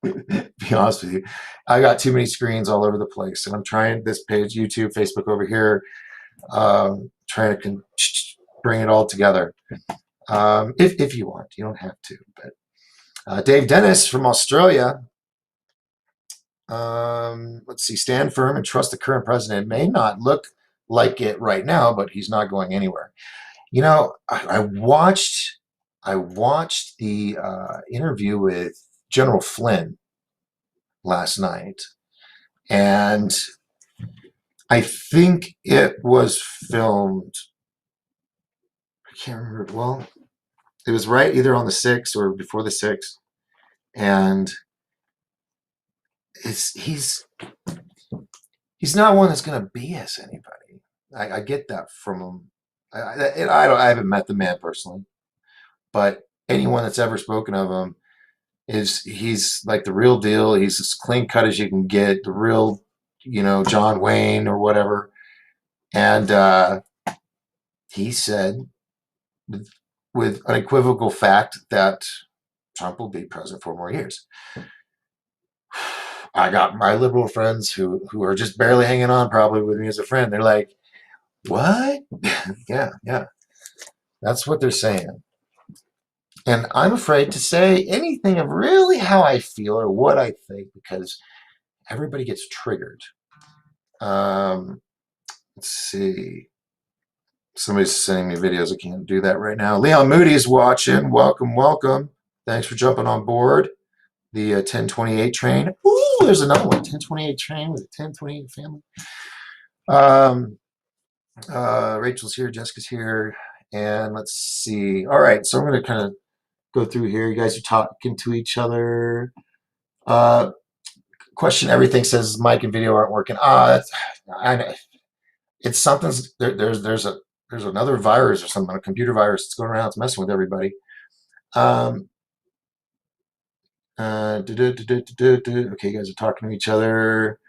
Be honest with you, I got too many screens all over the place, and I'm trying this page, YouTube, Facebook over here, trying to bring it all together. If you want, you don't have to. But Dave Dennis from Australia. Let's see. Stand firm and trust the current president. It may not look like it right now, but he's not going anywhere. I watched I watched the interview with General Flynn last night, and I think it was filmed. I can't remember. Well, it was right either on the 6th or before the 6th, and he's not one that's going to BS anybody. I get that from him. I haven't met the man personally, but anyone that's ever spoken of him he's like the real deal. He's as clean cut as you can get, the real, John Wayne or whatever. And he said with unequivocal fact that Trump will be president for more years. I got my liberal friends who are just barely hanging on probably with me as a friend. They're like, what? Yeah. That's what they're saying. And I'm afraid to say anything of really how I feel or what I think because everybody gets triggered. Let's see. Somebody's sending me videos. I can't do that right now. Leon Moody's watching. Welcome. Thanks for jumping on board the 1028 train. Ooh, there's another one. 1028 train with a 1028 family. Rachel's here. Jessica's here. And let's see. All right. So I'm going to kind of go through here. You guys are talking to each other. Question everything says mic and video aren't working. I know. It's something's there's another virus or something, a computer virus that's going around. It's messing with everybody. Okay, you guys are talking to each other.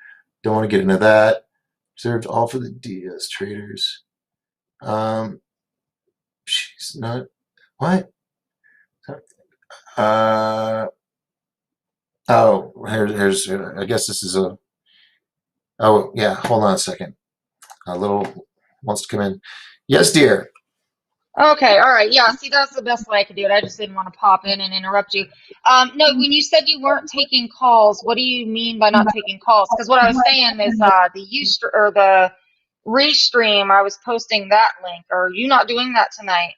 Don't want to get into that. Reserved all for the DS traders. She's not. What? Here's. I guess this is a. Oh yeah. Hold on a second. A little wants to come in. Yes, dear. Okay, all right. Yeah, see, that's the best way I could do it. I just didn't want to pop in and interrupt you. No, when you said you weren't taking calls, what do you mean by not taking calls? Because what I was saying is the or the restream, I was posting that link. Are you not doing that tonight?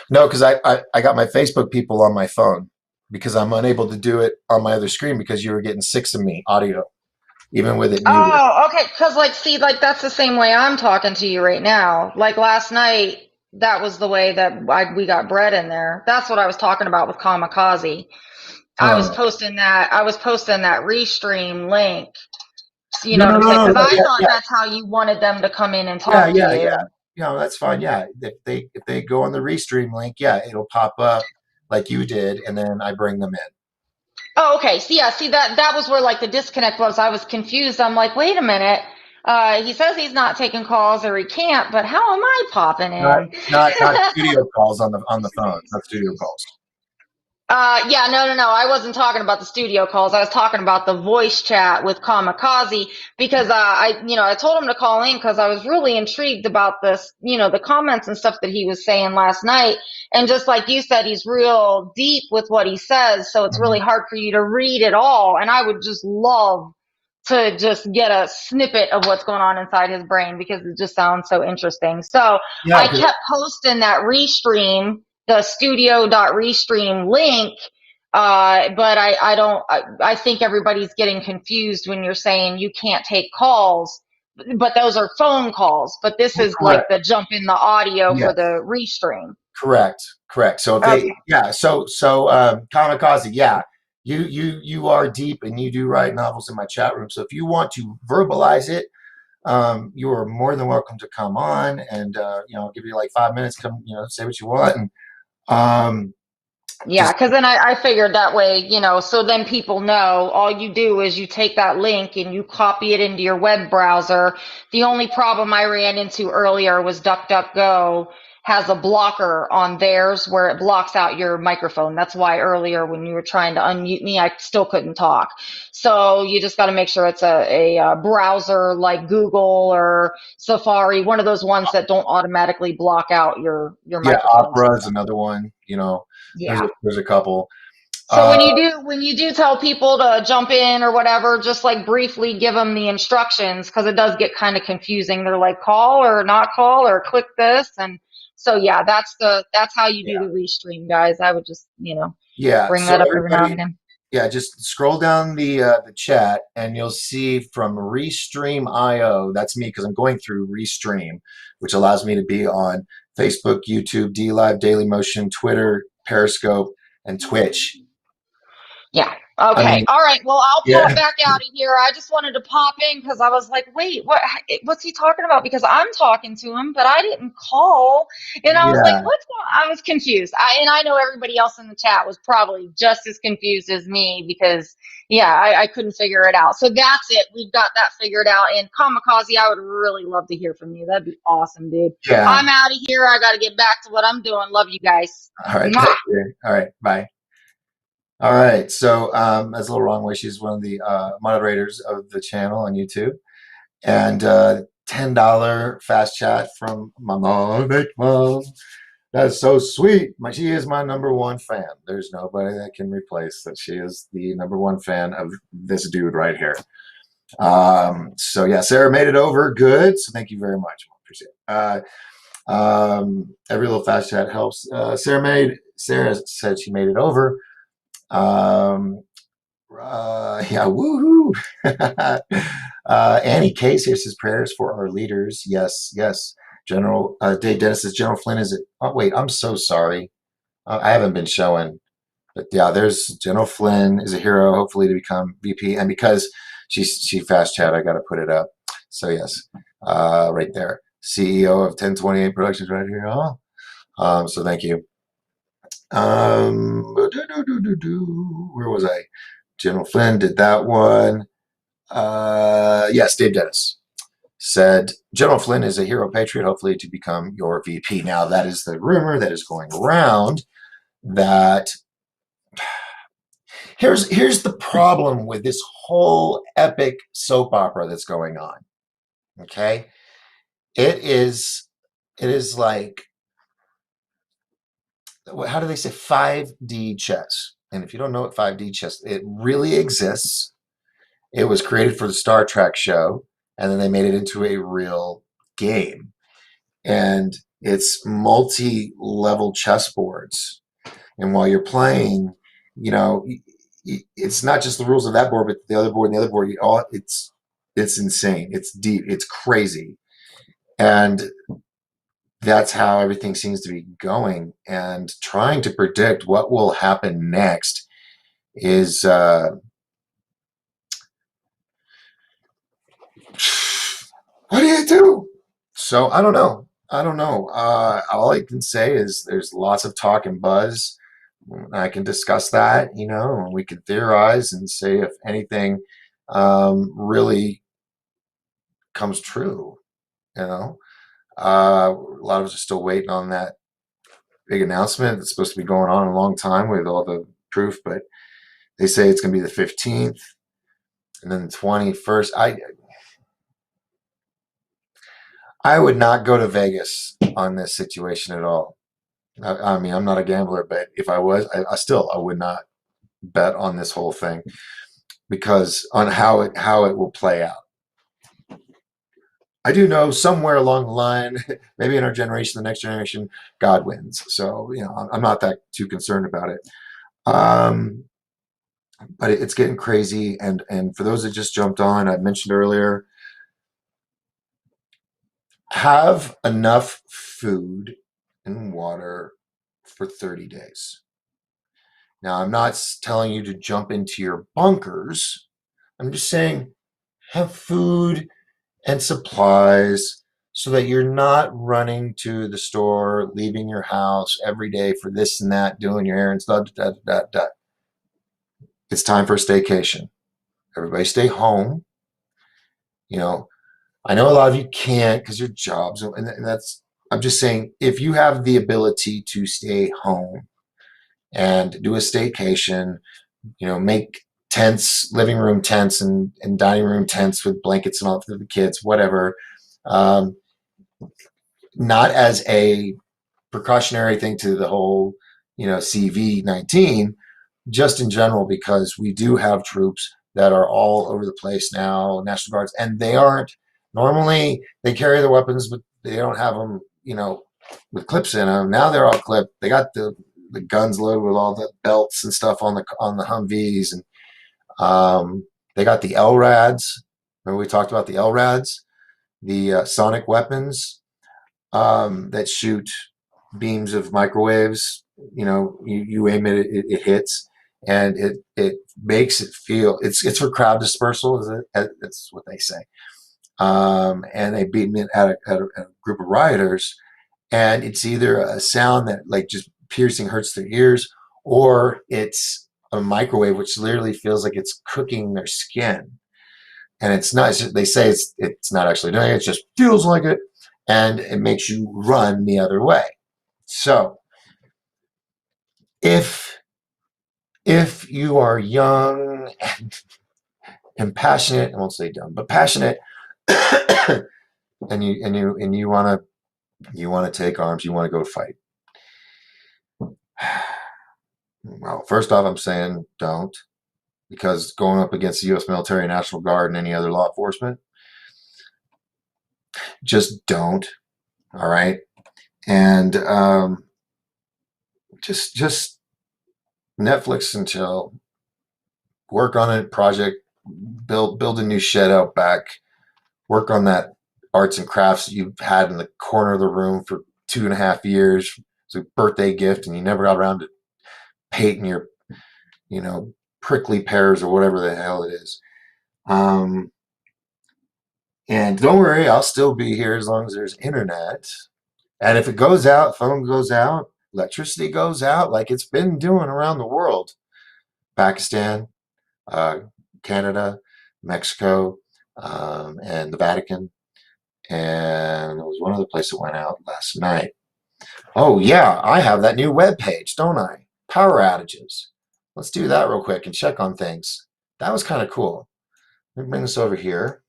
No, because I got my Facebook people on my phone because I'm unable to do it on my other screen because you were getting 6 of me audio, even with it muted. Oh, okay. Because, like, see, like, that's the same way I'm talking to you right now. Like, last night, that was the way that we got Brett in there. That's what I was talking about with Kamikaze. I was posting that restream link. You No, know what no, I'm no, saying? no, Because no. I Yeah, thought yeah, that's how you wanted them to come in and yeah, talk to yeah, you. yeah. That's fine. Yeah, if they go on the restream link, yeah, it'll pop up like you did, and then I bring them in. Oh, okay. So yeah, see that was where like the disconnect was. I was confused. I'm like, wait a minute. He says he's not taking calls or he can't, but how am I popping Not in? not studio calls on the phone. Not studio calls. Yeah, no. I wasn't talking about the studio calls. I was talking about the voice chat with Kamikaze because I told him to call in because I was really intrigued about this, the comments and stuff that he was saying last night. And just like you said, he's real deep with what he says, so it's really Mhm. hard for you to read it all. And I would just love to just get a snippet of what's going on inside his brain because it just sounds so interesting. So Yeah, I kept posting that restream, the studio.restream link. But I think everybody's getting confused when you're saying you can't take calls, but those are phone calls. But this is like correct. the jump in the audio for Yes. the restream. Correct. So if Okay. Kamikaze, yeah, you are deep and you do write novels in my chat room. So if you want to verbalize it, you are more than welcome to come on and I'll give you like 5 minutes, come, say what you want and Yeah, just because then I figured that way, so then people know all you do is you take that link and you copy it into your web browser. The only problem I ran into earlier was DuckDuckGo has a blocker on theirs where it blocks out your microphone. That's why earlier when you were trying to unmute me, I still couldn't talk. So you just got to make sure it's a browser like Google or Safari, one of those ones that don't automatically block out your yeah, microphones and Opera is stuff. another one, Yeah. there's a couple. So Uh, when you do tell people to jump in or whatever, just like briefly give them the instructions because it does get kind of confusing. They're like call or not call or click this, and So yeah, that's how you do the restream, guys. I would just, Yeah. bring So that up every now and everybody, again. yeah, just scroll down the chat and you'll see from Restream IO. That's me because I'm going through Restream, which allows me to be on Facebook, YouTube, D Live, Daily Motion, Twitter, Periscope, and Twitch. Yeah. I Okay. mean, All right. Well, I'll pop yeah, back out of here. I just wanted to pop in because I was like, wait, what's he talking about? Because I'm talking to him, but I didn't call. And I was like, yeah, I was confused. I know everybody else in the chat was probably just as confused as me because, yeah, I couldn't figure it out. So that's it. We've got that figured out. And Kamikaze, I would really love to hear from you. That'd be awesome, dude. yeah. I'm out of here. I got to get back to what I'm doing. Love you guys. All right, Mwah. thank you. All right, bye. All right, so that's a little wrong way. She's one of the moderators of the channel on YouTube. And $10 fast chat from Mama Big Mom. That's so sweet. She is my #1 fan. There's nobody that can replace that. She is the #1 fan of this dude right here. So yeah, Sarah made it over. Good. So thank you very much. Appreciate it. Every little fast chat helps. Sarah said she made it over. Yeah, woohoo. Annie Case here says prayers for our leaders. Yes, yes. General Dave Dennis says General Flynn is it? Oh wait, I'm so sorry. I haven't been showing, but yeah, there's General Flynn is a hero, hopefully to become VP, and because she fast chat, I got to put it up. So yes, right there, CEO of 1028 Productions, right here. So thank you. Where was I? General Flynn did that one. Yes, Dave Dennis said General Flynn is a hero patriot, hopefully to become your VP. Now, that is the rumor that is going around that here's the problem with this whole epic soap opera that's going on. Okay? It is like, how do they say, 5D chess. And if you don't know what 5D chess, it really exists. It was created for the Star Trek show, and then they made it into a real game. And it's multi-level chessboards. And while you're playing, it's not just the rules of that board, but the other board and the other board. It's insane. It's deep. It's crazy. And that's how everything seems to be going. And trying to predict what will happen next is what do you do? So I don't know. All I can say is there's lots of talk and buzz. I can discuss that, and we can theorize and say if anything really comes true. A lot of us are still waiting on that big announcement that's supposed to be going on a long time with all the proof, but they say it's going to be the 15th and then the 21st. I would not go to Vegas on this situation at all. I mean, I'm not a gambler, but if I was, I would not bet on this whole thing because on how it will play out. I do know somewhere along the line, maybe in our generation, the next generation, God wins. So I'm not that too concerned about it. But it's getting crazy, and for those that just jumped on, I mentioned earlier, have enough food and water for 30 days. Now, I'm not telling you to jump into your bunkers. I'm just saying have food and supplies so that you're not running to the store, leaving your house every day for this and that, doing your errands, It's time for a staycation. Everybody stay home. I know a lot of you can't because your jobs, and that's, I'm just saying, if you have the ability to stay home and do a staycation, make tents, living room tents and dining room tents with blankets and all for the kids, whatever. Not as a precautionary thing to the whole, CV-19, just in general, because we do have troops that are all over the place now, National Guards, and they aren't, normally they carry their weapons, but they don't have them, with clips in them. Now they're all clipped. They got the guns loaded with all the belts and stuff on the Humvees, and they got the LRADs. Remember we talked about the LRADs, the sonic weapons that shoot beams of microwaves. You know, you aim it, it hits, and it makes it feel. It's for crowd dispersal. That's what they say. And they beat me at a group of rioters, and it's either a sound that like just piercing hurts their ears, or it's a microwave which literally feels like it's cooking their skin. And it's not. They say it's not actually doing it. It just feels like it, and it makes you run the other way. So if you are young and passionate, I won't say dumb, but passionate, and you want to take arms, you want to go fight. Well, first off, I'm saying don't, because going up against the U.S. military, National Guard, and any other law enforcement, just don't. All right, and just Netflix and chill. Work on a project, build a new shed out back. Work on that arts and crafts that you've had in the corner of the room for 2.5 years. It's a birthday gift, and you never got around to painting your, prickly pears or whatever the hell it is. And don't worry, I'll still be here as long as there's internet. And if it goes out, phone goes out, electricity goes out, like it's been doing around the world. Pakistan, Canada, Mexico, and the Vatican. And there was one other place that went out last night. Oh yeah, I have that new web page, don't I? Power outages. Let's do that real quick and check on things. That was kind of cool. Let me bring this over here.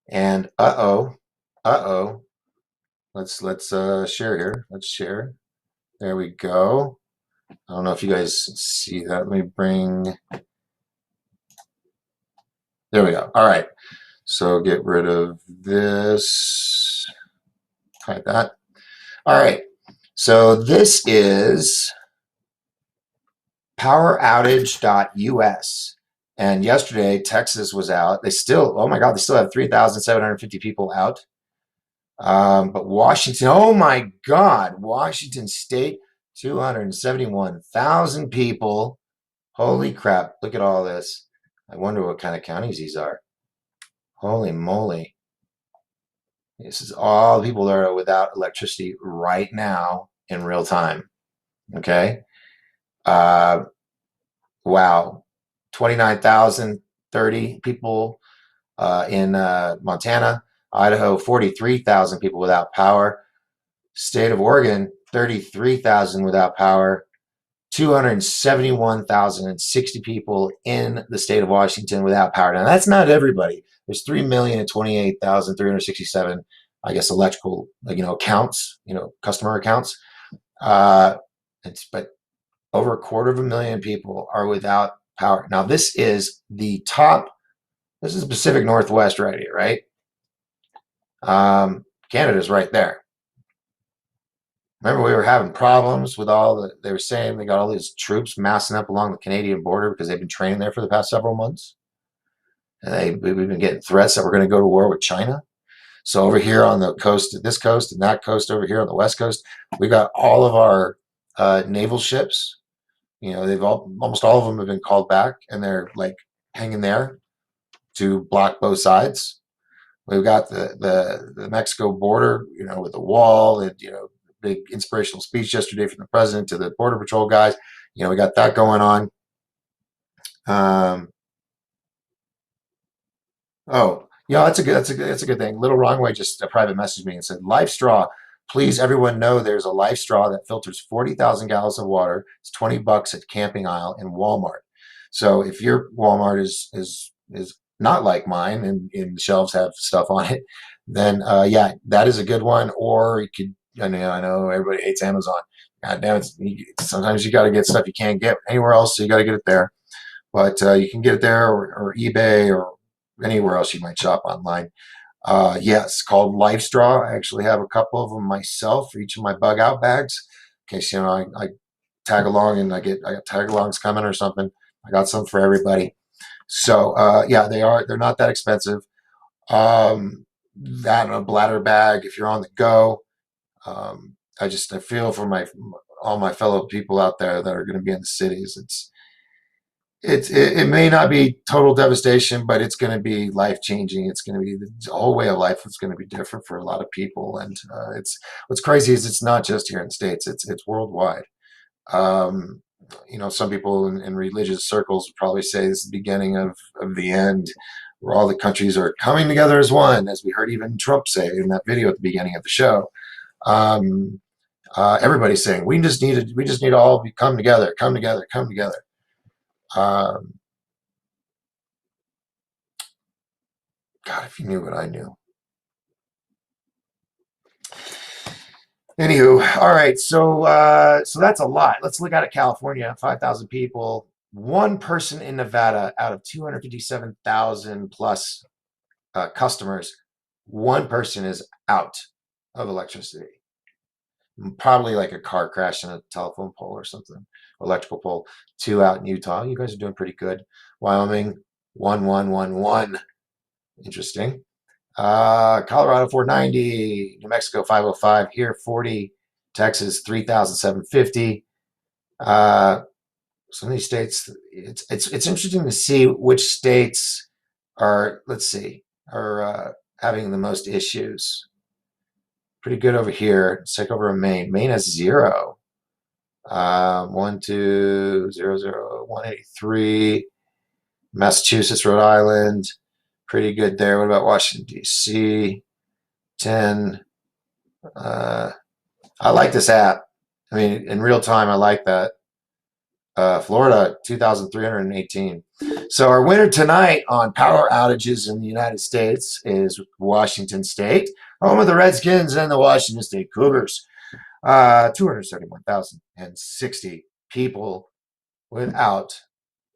And let's share here. Let's share. There we go. I don't know if you guys see that. Let me bring. There we go. All right. So get rid of this. Hide that. All right. So this is poweroutage.us. And yesterday, Texas was out. They still, oh my God, they still have 3,750 people out. But Washington, oh my God, Washington State, 271,000 people. Holy crap. Look at all this. I wonder what kind of counties these are. Holy moly. This is all the people that are without electricity right now in real time. Okay. Wow. 29,030 people in Montana. Idaho, 43,000 people without power. State of Oregon, 33,000 without power. 271,060 people in the state of Washington without power. Now, that's not everybody. There's 3,028,367, I guess, electrical, accounts, customer accounts. But over 250,000 people are without power. Now, this is the top. This is the Pacific Northwest right here, right? Canada's right there. Remember, we were having problems with they were saying they got all these troops massing up along the Canadian border because they've been training there for the past several months. And we've been getting threats that we're going to go to war with China. So over here on the coast, this coast and that coast over here on the West Coast, we got all of our naval ships. Almost all of them have been called back, and they're like hanging there to block both sides. We've got the Mexico border, with the wall and, big inspirational speech yesterday from the president to the Border Patrol guys. We got that going on. That's a good thing. Little Wrongway just a private message me and said, "Life straw. Please, everyone know there's a life straw that filters 40,000 gallons of water. It's $20 at Camping Aisle in Walmart. So if your Walmart is not like mine and the shelves have stuff on it, then that is a good one. Or you could, I know everybody hates Amazon. God damn it! Sometimes you got to get stuff you can't get anywhere else, so you got to get it there. But you can get it there, or eBay, or anywhere else you might shop online. Yes, called Life Straw. I actually have a couple of them myself for each of my bug out bags. In case, I tag along and I got tag alongs coming or something. I got some for everybody. So yeah, they're not that expensive. That and a bladder bag if you're on the go. I feel for all my fellow people out there that are going to be in the cities. It may not be total devastation, but it's going to be life changing. It's going to be the whole way of life is going to be different for a lot of people. And it's what's crazy is it's not just here in the States. It's worldwide. Um, some people in religious circles probably say this is the beginning of the end, where all the countries are coming together as one, as we heard even Trump say in that video at the beginning of the show. Um, Everybody's saying we just need to all come together, come together, come together. Um, God, if you knew what I knew. Anywho, all right, so that's a lot. Let's look at California, 5,000 people, one person in Nevada out of 257,000 plus customers, one person is out of electricity. Probably like a car crash in a telephone pole or something, electrical pole. Two out in Utah. You guys are doing pretty good. Wyoming, 1111. Interesting. Colorado 490, New Mexico 505, here 40, Texas 3,750. Some of these states, it's interesting to see which states are, let's see, are having the most issues. Pretty good over here. Let's take over Maine. Maine has 0. 183. Massachusetts, Rhode Island, pretty good there. What about Washington, D.C.? 10. I like this app. I mean, in real time, I like that. Florida, 2,318. So our winner tonight on power outages in the United States is Washington State, home of the Redskins and the Washington State Cougars. 231,060 people without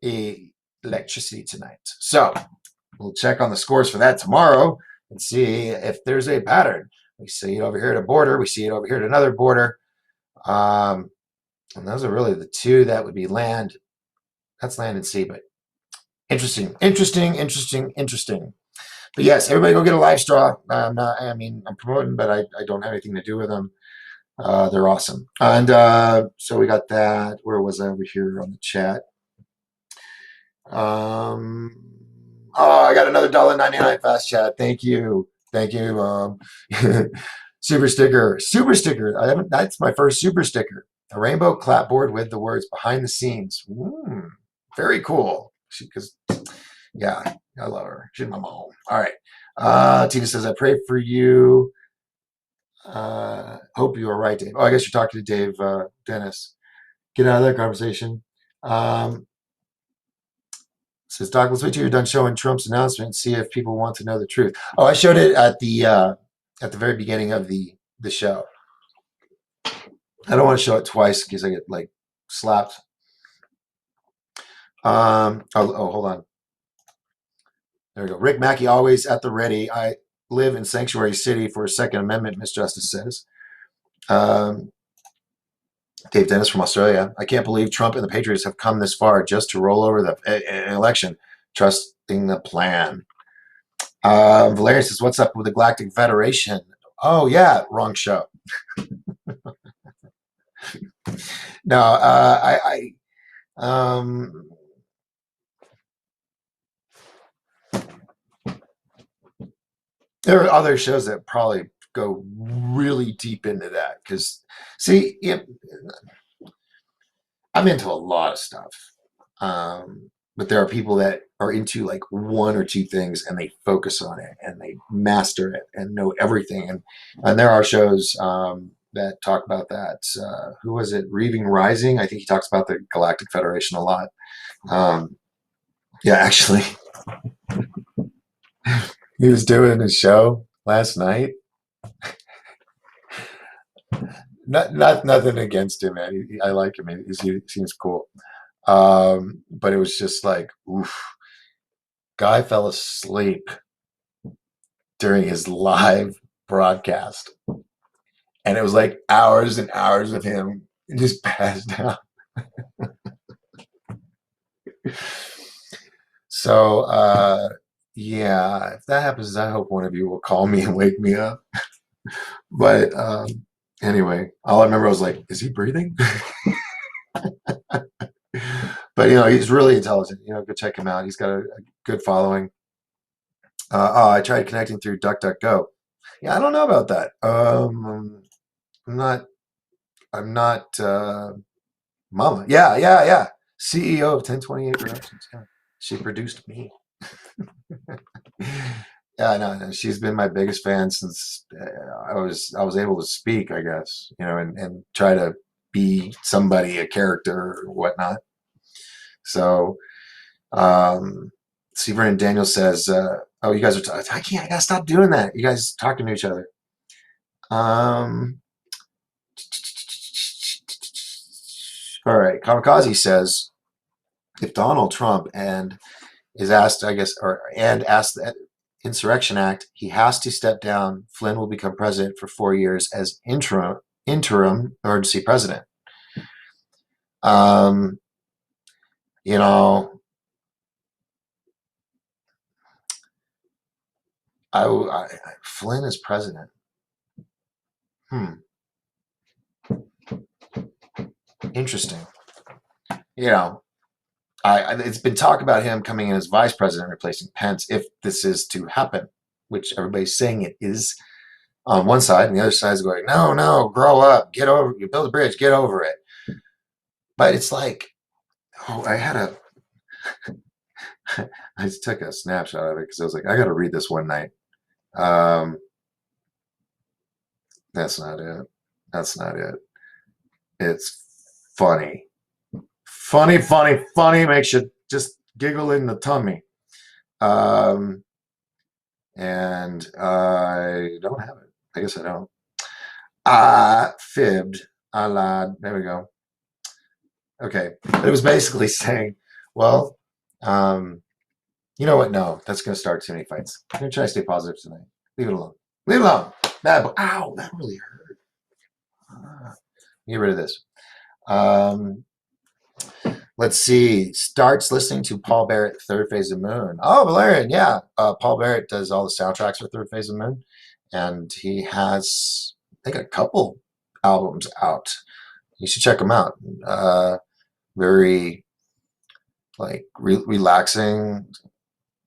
electricity tonight. So we'll check on the scores for that tomorrow and see if there's a pattern. We see it over here at a border. We see it over here at another border. And those are really the two that would be land. That's land and sea, but interesting. But yes, everybody go get a live straw. I'm promoting, but I don't have anything to do with them. They're awesome. And so we got that. Where was I over here on the chat? I got another $1.99 fast chat. Thank you. Super sticker. That's my first super sticker. A rainbow clapboard with the words behind the scenes. Very cool. Because, yeah, I love her. She's my mom. All right. Tina says, I pray for you. Hope you are right, Dave. Oh, I guess you're talking to Dave Dennis. Get out of that conversation. Says, Doc, let's wait till you're done showing Trump's announcement and see if people want to know the truth. Oh, I showed it at the very beginning of the show. I don't want to show it twice because I get like slapped. Hold on. There we go. Rick Mackey, always at the ready. I live in Sanctuary City for a Second Amendment, Miss Justice says. Dave Dennis from Australia. I can't believe Trump and the Patriots have come this far just to roll over the election, trusting the plan. Valeria says, what's up with the Galactic Federation? Oh, yeah, wrong show. No, there are other shows that probably go really deep into that because, see, I'm into a lot of stuff. But there are people that are into like one or two things and they focus on it and they master it and know everything. And there are shows that talk about that. Who was it? Reaving Rising. I think he talks about the Galactic Federation a lot. Yeah, actually, he was doing a show last night. Nothing against him, man. I like him. He seems cool. But it was just like, oof. Guy fell asleep during his live broadcast. And it was like hours and hours of him just passed out. So, yeah, if that happens, I hope one of you will call me and wake me up. But anyway, all I remember I was like, is he breathing? But, he's really intelligent. Go check him out. He's got a good following. I tried connecting through DuckDuckGo. Yeah, I don't know about that. I'm not Mama. Yeah. CEO of 1028 Productions. Yeah. She produced me. Yeah, no, she's been my biggest fan since I was able to speak, I guess, and try to be somebody, a character or whatnot. So, Stephen and Daniel says, "Oh, you guys are. I can't. I gotta stop doing that. You guys talking to each other." All right. Kamikaze says, if Donald Trump is asked, I guess, asked the Insurrection Act, he has to step down. Flynn will become president for 4 years as interim emergency president. You know, Flynn is president. Interesting. It's been talk about him coming in as vice president, replacing Pence, if this is to happen, which everybody's saying it is on one side, and the other side is going, no, grow up, get over, you build a bridge, get over it. But it's like, I just took a snapshot of it because I was like, I got to read this one night. That's not it. It's funny. Funny, makes you just giggle in the tummy. And I don't have it. I guess I don't. Fibbed. I lied. There we go. Okay. But it was basically saying, well, you know what? No, that's going to start too many fights. I'm going to try to stay positive tonight. Leave it alone. Ow, that really hurt. Get rid of this. Let's see. Starts listening to Paul Barrett, Third Phase of Moon. Oh, Valerian, yeah. Paul Barrett does all the soundtracks for Third Phase of Moon, and he has, I think, a couple albums out. You should check them out. Very, like, relaxing.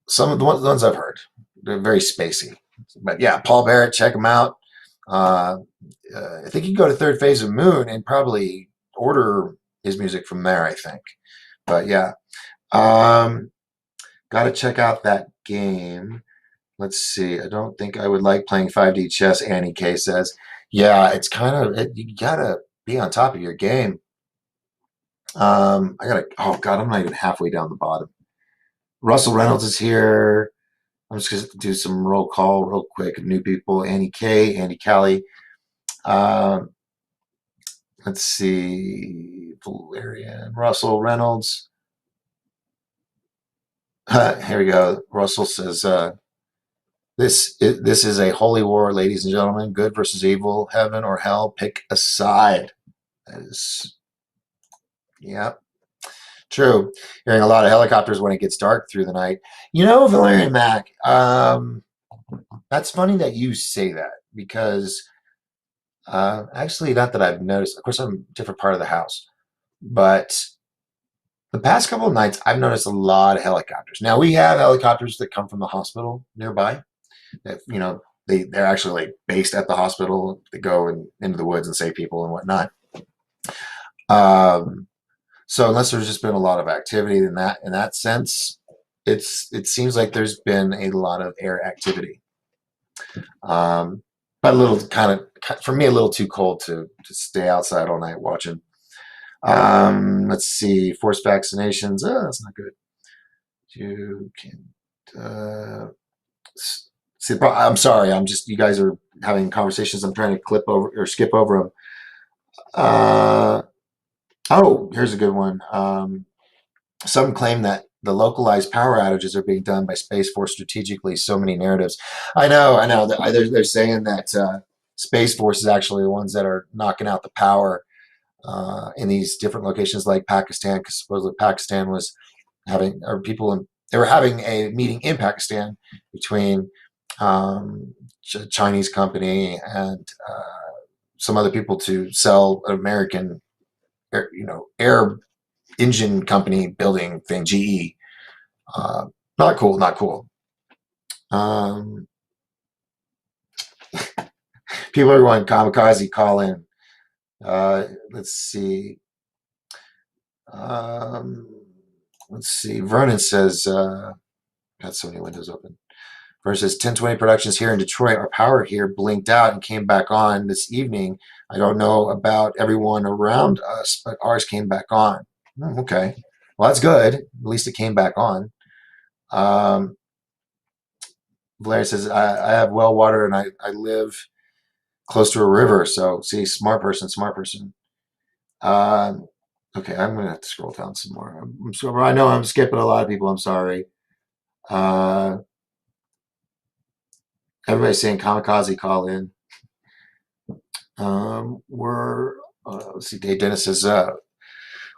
Some of the ones I've heard, they're very spacey. But yeah, Paul Barrett, check him out. I think you can go to Third Phase of Moon and probably order his music from there, I think. But yeah, got to check out that game. Let's see. I don't think I would like playing 5D chess, Annie K says. Yeah, it's kind of, you got to be on top of your game. Oh God, I'm not even halfway down the bottom. Russell Reynolds is here. I'm just going to do some roll call real quick of new people. Annie K, Andy Callie. Let's see. Valerian, Russell Reynolds. Here we go. Russell says, this is a holy war, ladies and gentlemen. Good versus evil, heaven or hell. Pick a side. That is, yeah. True. Hearing a lot of helicopters when it gets dark through the night. Valerian Mac, that's funny that you say that because actually, not that I've noticed. Of course, I'm a different part of the house, but the past couple of nights, I've noticed a lot of helicopters. Now, we have helicopters that come from the hospital nearby. That, they're actually like based at the hospital. They go into the woods and save people and whatnot. So unless there's just been a lot of activity in that sense, it seems like there's been a lot of air activity. But a little for me, a little too cold to stay outside all night watching. Let's see, forced vaccinations. That's not good. You can see. I'm sorry. You guys are having conversations. I'm trying to clip over or skip over them. Oh, here's a good one. Some claim that the localized power outages are being done by Space Force strategically. So many narratives. I know. They're saying that Space Force is actually the ones that are knocking out the power in these different locations like Pakistan, because supposedly Pakistan was they were having a meeting in Pakistan between Chinese company and some other people to sell an American air engine company building thing, GE. Not cool, not cool. People are going kamikaze, call in. Let's see. Let's see. Vernon says, got so many windows open. Vernon says, 1020 Productions here in Detroit. Our power here blinked out and came back on this evening. I don't know about everyone around us, but ours came back on. Okay. Well, that's good. At least it came back on. Valeria says, I have well water and I live close to a river. So, see, smart person, smart person. Okay, I'm going to have to scroll down some more. I'm sorry. I know I'm skipping a lot of people. I'm sorry. Everybody's saying kamikaze, call in. Let's see, Dave Dennis says,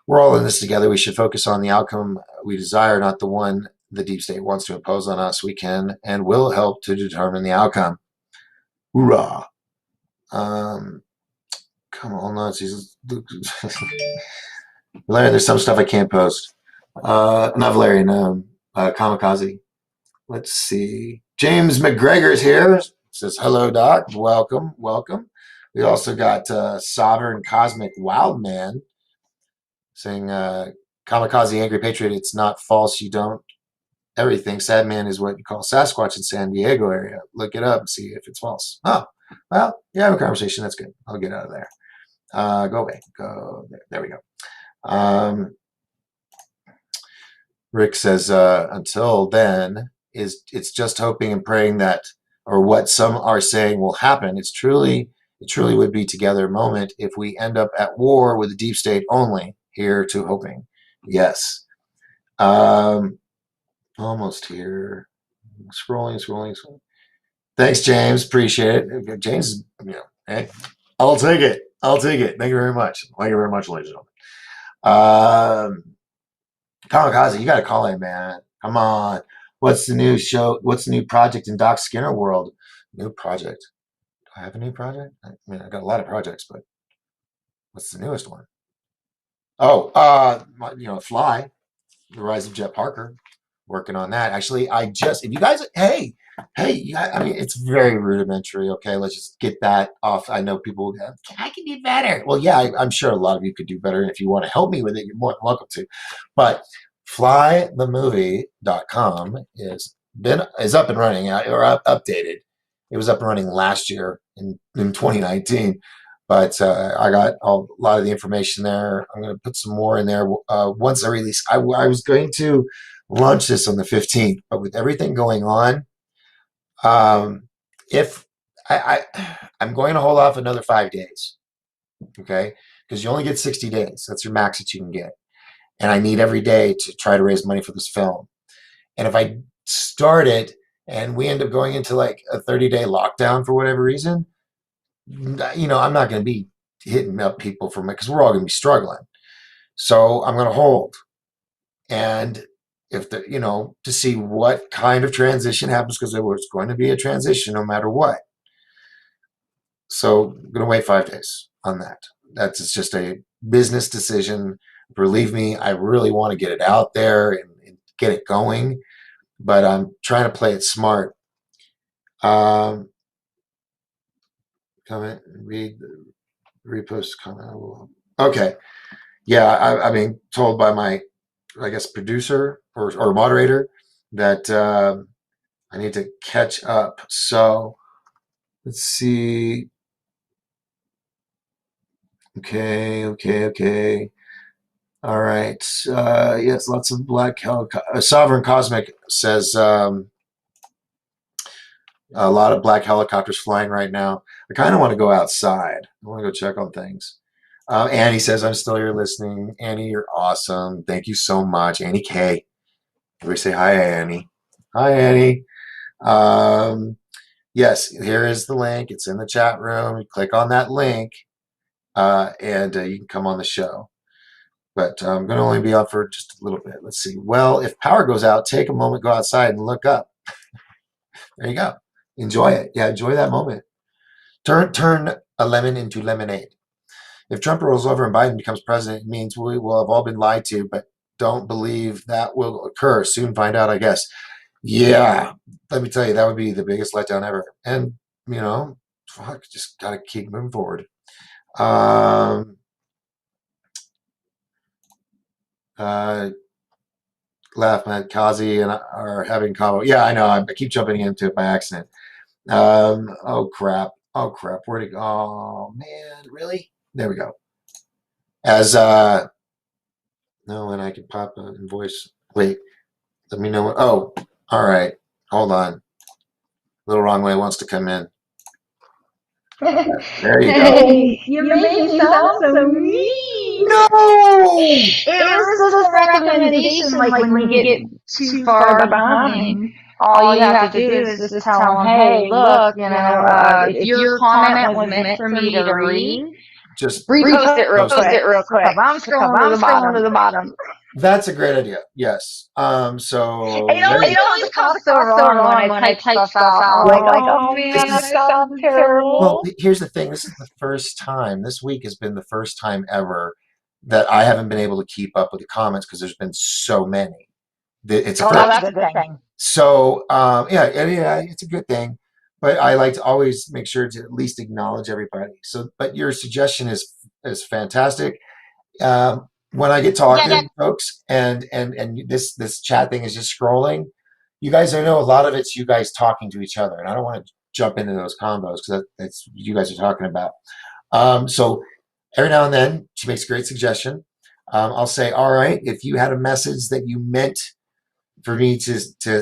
we're all in this together. We should focus on the outcome we desire, not the one the deep state wants to impose on us. We can and will help to determine the outcome. Hoorah. Come on, Nazis. Valerian, there's some stuff I can't post. Not Valerian, kamikaze. Let's see. James McGregor's here. Says, hello, Doc. Welcome, welcome. We also got Sovereign Cosmic Wildman saying, kamikaze, angry patriot, it's not false. You don't everything. Sad man is what you call Sasquatch in San Diego area. Look it up and see if it's false. Oh, well, you have a conversation. That's good. I'll get out of there. Go away. Go there. There we go. Rick says, until then, it's just hoping and praying that, or what some are saying will happen. It truly would be together moment if we end up at war with the deep state only. Here to hoping. Yes. Almost here. Scrolling. Thanks, James. Appreciate it. James, hey, I'll take it. Thank you very much. Thank you very much, ladies and gentlemen. Kamikaze, you got to call in, man. Come on. What's the new show? What's the new project in Doc Skinner world? New project. Do I have a new project? I mean, I got a lot of projects, but what's the newest one? Oh, Fly, The Rise of Jet Parker. Working on that. Actually, if you guys, hey, I mean, it's very rudimentary. Okay, let's just get that off. I know people go, I can do better. Well, yeah, I'm sure a lot of you could do better. And if you want to help me with it, you're more than welcome to. But flythemovie.com is up and running or updated. It was up and running last year in 2019. But I got a lot of the information there. I'm going to put some more in there once I release. I was going to launch this on the 15th, but with everything going on, if I'm going to hold off another 5 days, okay? Because you only get 60 days. That's your max that you can get. And I need every day to try to raise money for this film. And if I start it and we end up going into like a 30-day lockdown for whatever reason, I'm not going to be hitting up people for me because we're all going to be struggling. So I'm going to hold. And if to see what kind of transition happens, because there was going to be a transition no matter what. So I'm going to wait 5 days on that. It's just a business decision. Believe me, I really want to get it out there and get it going, but I'm trying to play it smart. Comment, read, repost, comment. Okay. Yeah, I'm being told by my, I guess, producer or moderator that I need to catch up. So let's see. Okay. All right. Yes, lots of black helicopter. Sovereign Cosmic says a lot of black helicopters flying right now. I kind of want to go outside. I want to go check on things. Annie says, I'm still here listening. Annie, you're awesome. Thank you so much. Annie K. We say hi, Annie. Hi, Annie. Yes, here is the link. It's in the chat room. You click on that link, and you can come on the show. But I'm going to only be on for just a little bit. Let's see. Well, if power goes out, take a moment, go outside and look up. There you go. Enjoy it. Yeah, enjoy that moment. Turn a lemon into lemonade. If Trump rolls over and Biden becomes president, it means we will have all been lied to, but don't believe that will occur. Soon find out, I guess. Yeah, let me tell you, that would be the biggest letdown ever. And, fuck, just got to keep moving forward. Laugh, man. Kazi and I are having combo. Yeah, I know. I keep jumping into it by accident. Oh crap. Oh crap. Where'd it go? Oh man, really? There we go. As no, and I can pop a voice. Wait, let me know what. Oh, all right. Hold on. Little wrong way wants to come in. There you go. Hey, you make me sound so mean. No. It was just a recommendation, like when you get too far behind, all you have to do is just tell them, hey, look, if your comment was meant for me to read, Just repost it real quick. Because I'm scrolling to the bottom. That's a great idea. Yes. So It always comes so wrong when I type stuff out. Like, oh man, this that sounds terrible. Well, here's the thing. This is the first time. This week has been the first time ever that I haven't been able to keep up with the comments because there's been so many. It's a first. That's a good thing. So yeah, it's a good thing. But I like to always make sure to at least acknowledge everybody. So, but your suggestion is fantastic. When I get talking, folks, and this chat thing is just scrolling. You guys, I know a lot of it's you guys talking to each other, and I don't want to jump into those combos because that's what you guys are talking about. So every now and then, she makes a great suggestion. I'll say, all right, if you had a message that you meant for me to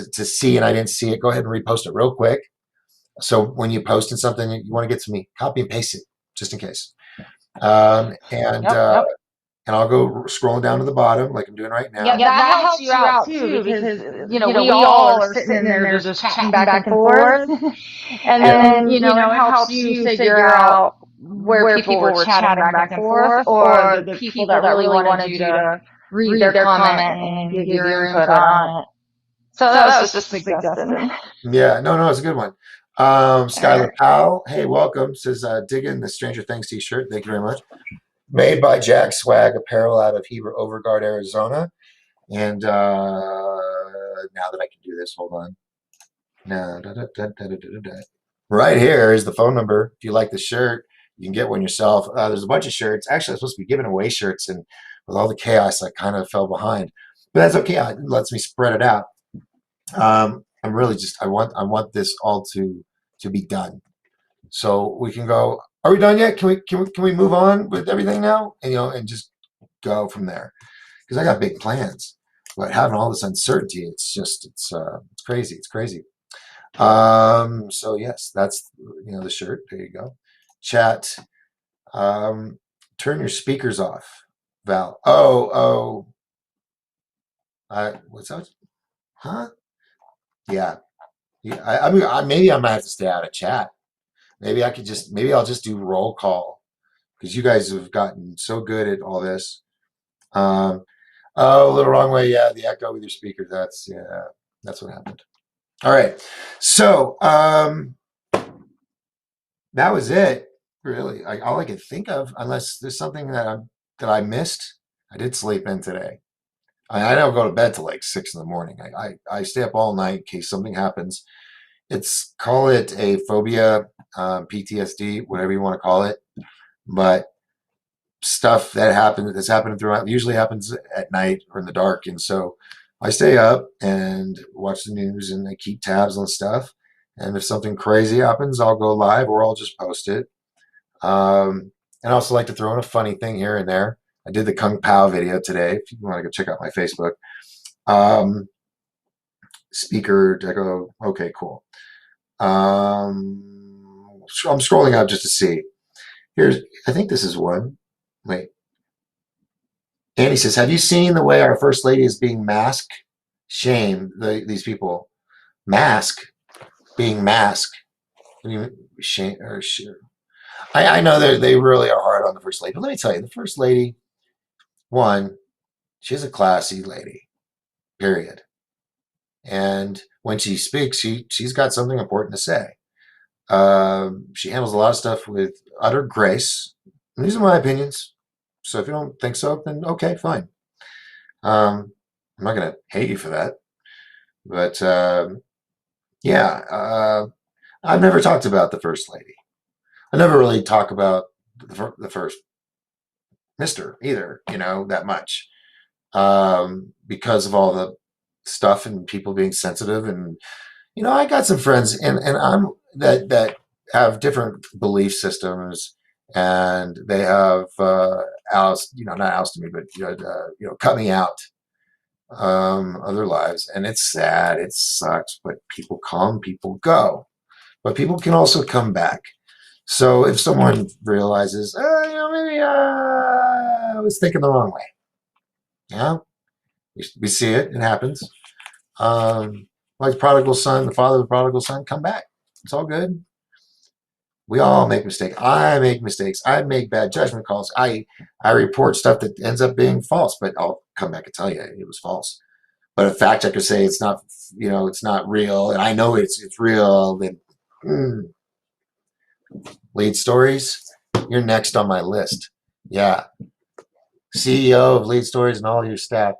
see and I didn't see it, go ahead and repost it real quick. So when you post in something that you want to get to me, copy and paste it just in case. And I'll go scrolling down to the bottom like I'm doing right now. Yeah, that helps you out too because we all are sitting in there just chatting back and forth, and then it helps you figure out where people were chatting back and forth, or the people that really wanted you to read their comment and give your input on it. So that was just suggesting. Yeah, no, it's a good one. Skylar Powell, hey, welcome. Says digging the Stranger Things t-shirt. Thank you very much. Made by Jack Swag Apparel out of Heber Overgard, Arizona. And now that I can do this, hold on. Now, right here is the phone number. If you like the shirt, you can get one yourself. There's a bunch of shirts. Actually, I'm supposed to be giving away shirts, and with all the chaos, I kind of fell behind. But that's okay. It lets me spread it out. I'm really I want this all to be done. So we can go. Are we done yet? Can we move on with everything now? And just go from there. Because I got big plans. But having all this uncertainty, it's crazy. It's crazy. So yes, that's the shirt. There you go. Chat. Turn your speakers off, Val. What's that? Huh? Yeah. I mean, maybe I might have to stay out of chat. Maybe I'll just do roll call because you guys have gotten so good at all this. A little wrong way. Yeah, the echo with your speakers. That's what happened. All right. So that was it. Really, all I could think of, unless there's something that I missed. I did sleep in today. I don't go to bed till like 6 in the morning. I stay up all night in case something happens. Call it a phobia, PTSD, whatever you want to call it. But stuff that's happened throughout usually happens at night or in the dark. And so I stay up and watch the news and I keep tabs on stuff. And if something crazy happens, I'll go live or I'll just post it. And I also like to throw in a funny thing here and there. I did the Kung Pao video today. If you want to go check out my Facebook. Speaker deco. Okay, cool. I'm scrolling up just to see. I think this is one. Wait. Annie says, have you seen the way our First Lady is being masked? shame these people being masked. Shame or sure. I know they really are hard on the first lady, but let me tell you, the first lady, one, she's a classy lady, period. And when she speaks, she's got something important to say. She handles a lot of stuff with utter grace. And these are my opinions. So if you don't think so, then okay, fine. I'm not going to hate you for that. But yeah, I've never talked about the first lady. I never really talk about the first Mister either, that much, because of all the stuff and people being sensitive. And I got some friends, and I'm that have different belief systems, and they have not ousted me, but cut me out of their lives, and it's sad, it sucks, but people come, people go, but people can also come back. So if someone realizes, maybe I was thinking the wrong way, we see it happens. Like prodigal son, the father of the prodigal son, come back. It's all good. We all make mistakes. I make mistakes. I make bad judgment calls. I report stuff that ends up being false, but I'll come back and tell you it was false. But a fact checker say it's not, it's not real, and I know it's real. Then lead stories, you're next on my list. Yeah, CEO of Lead Stories and all your staff,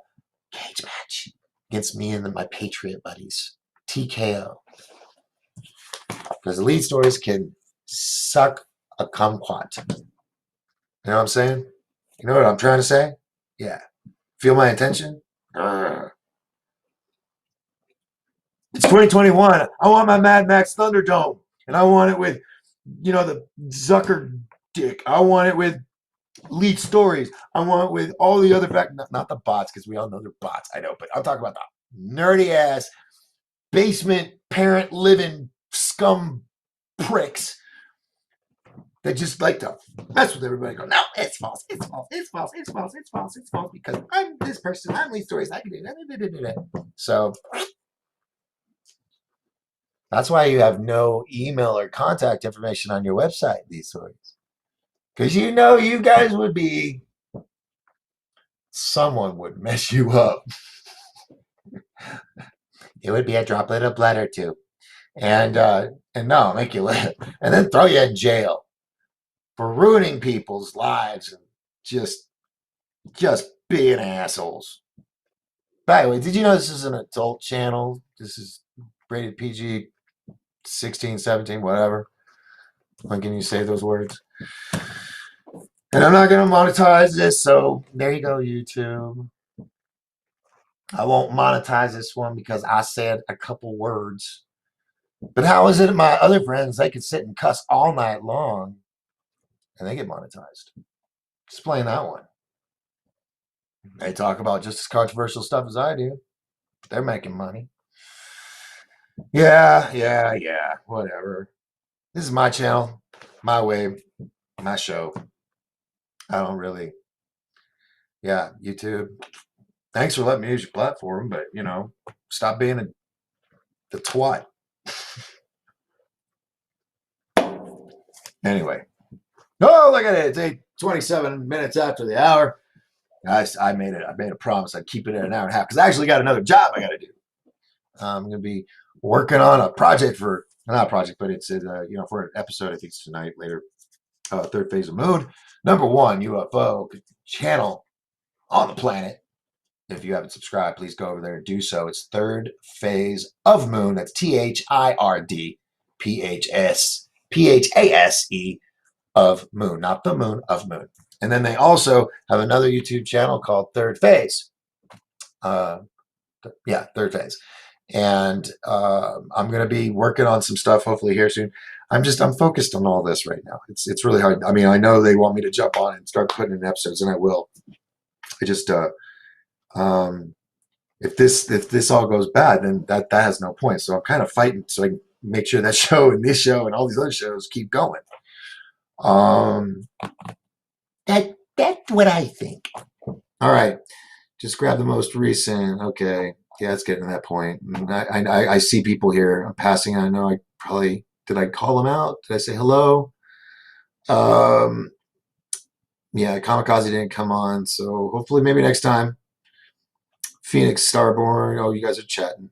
cage match against me and my Patriot buddies, TKO. Because the Lead Stories can suck a kumquat. You know what I'm saying? You know what I'm trying to say? Yeah. Feel my intention? It's 2021. I want my Mad Max Thunderdome. And I want it with, the Zucker dick. I want it with Lead Stories. I want it with all the other not the bots, because we all know they're bots. I know, but I'm talking about the nerdy ass basement parent living scum pricks that just like to mess with everybody. Go, no, it's false. It's false. It's false. It's false. It's false. It's false because I'm this person. I'm Lead Stories. I can do that. So that's why you have no email or contact information on your website, Lead Stories. Because you guys would be, someone would mess you up. It would be a droplet of blood or two. And no, make you live. And then throw you in jail for ruining people's lives and just being assholes. By the way, did you know this is an adult channel? This is rated PG 16, 17, whatever. When can you say those words? And I'm not going to monetize this, so there you go, YouTube. I won't monetize this one because I said a couple words. But how is it my other friends, they could sit and cuss all night long and they get monetized? Explain that one. They talk about just as controversial stuff as I do. They're making money. Yeah, whatever. This is my channel, my way, my show. I don't really, YouTube. Thanks for letting me use your platform, but, stop being the twat. Anyway. Oh, look at it. It's 27 minutes after the hour. I made a promise I'd keep it at an hour and a half because I actually got another job I got to do. I'm going to be working on a project not a project, but it's for an episode. I think it's tonight, later, third phase of Moon. Number one UFO channel on the planet. If you haven't subscribed, please go over there and do so. It's third phase of Moon. That's THIRDPHASE of Moon, not the moon, of Moon. And then they also have another YouTube channel called Third Phase. Third Phase. And I'm going to be working on some stuff hopefully here soon. I'm focused on all this right now. It's really hard. I mean, I know they want me to jump on and start putting in episodes, and I will. I just if this all goes bad, then that has no point. So I'm kind of fighting so I can make sure that show and this show and all these other shows keep going. That's what I think. All right, just grab the most recent. Okay, Yeah, it's getting to that point. And I see people here. I'm passing. I know did I call them out? Did I say hello? Um, yeah, Kamikaze didn't come on, so hopefully maybe next time. Phoenix Starborn. Oh, you guys are chatting.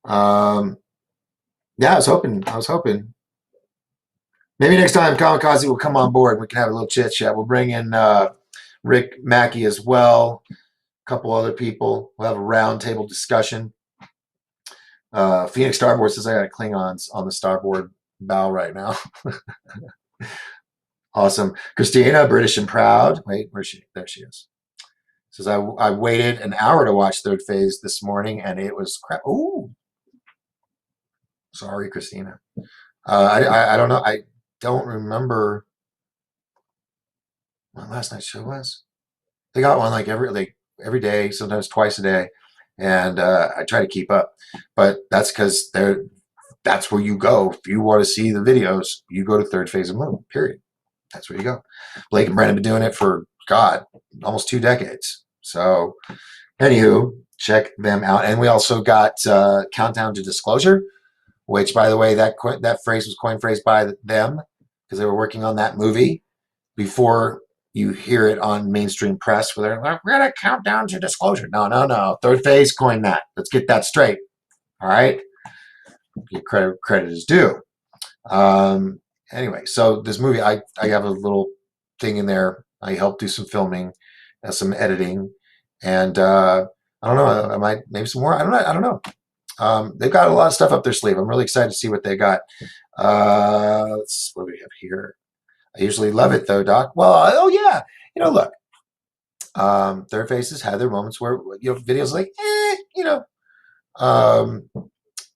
Yeah, I was hoping. Maybe next time Kamikaze will come on board. We can have a little chit chat. We'll bring in Rick Mackey as well. A couple other people. We'll have a roundtable discussion. Phoenix Starboard says I got Klingons on the starboard bow right now. Awesome. Christina, British and proud. Wait, where's she? There she is. Says I waited an hour to watch Third Phase this morning, and it was crap. Ooh, sorry, Christina. I don't know. I don't remember what last night's show was. They got one like every day, sometimes twice a day, and I try to keep up. But that's because that's where you go if you want to see the videos. You go to Third Phase of Moon. Period. That's where you go. Blake and Brandon have been doing it for almost 2 decades. So, anywho, check them out. And we also got Countdown to Disclosure, which, by the way, that phrase was coined phrase by them because they were working on that movie before you hear it on mainstream press where they're like, we're going to count down to disclosure. No. Third Phase coined that. Let's get that straight. All right? Give credit is due. Anyway, so this movie, I have a little thing in there. I helped do some filming, some editing, and I don't know. I might maybe some more. I don't know. They've got a lot of stuff up their sleeve. I'm really excited to see what they got. What do we have here? I usually love it though, Doc. Well, oh yeah. Look, Third Faces had their moments where videos like,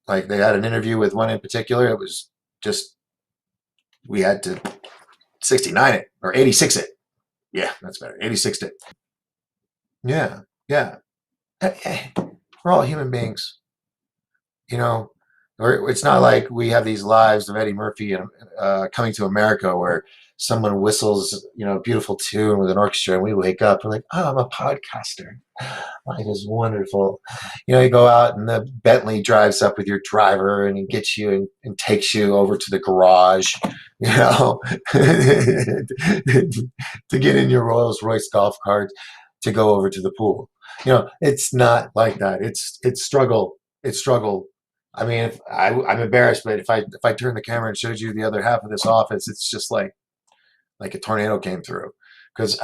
like they had an interview with one in particular. It was just we had to 69 it or 86 it. Yeah, that's better. 86 it. Yeah. Hey, we're all human beings. It's not like we have these lives of Eddie Murphy and Coming to America where someone whistles, a beautiful tune with an orchestra and we wake up and we're like, oh, I'm a podcaster. Life is wonderful. You go out and the Bentley drives up with your driver and he gets you and takes you over to the garage, to get in your Rolls Royce golf cart to go over to the pool. It's not like that. It's struggle. It's struggle. I mean, I'm embarrassed, but if I turn the camera and showed you the other half of this office, it's just like a tornado came through, because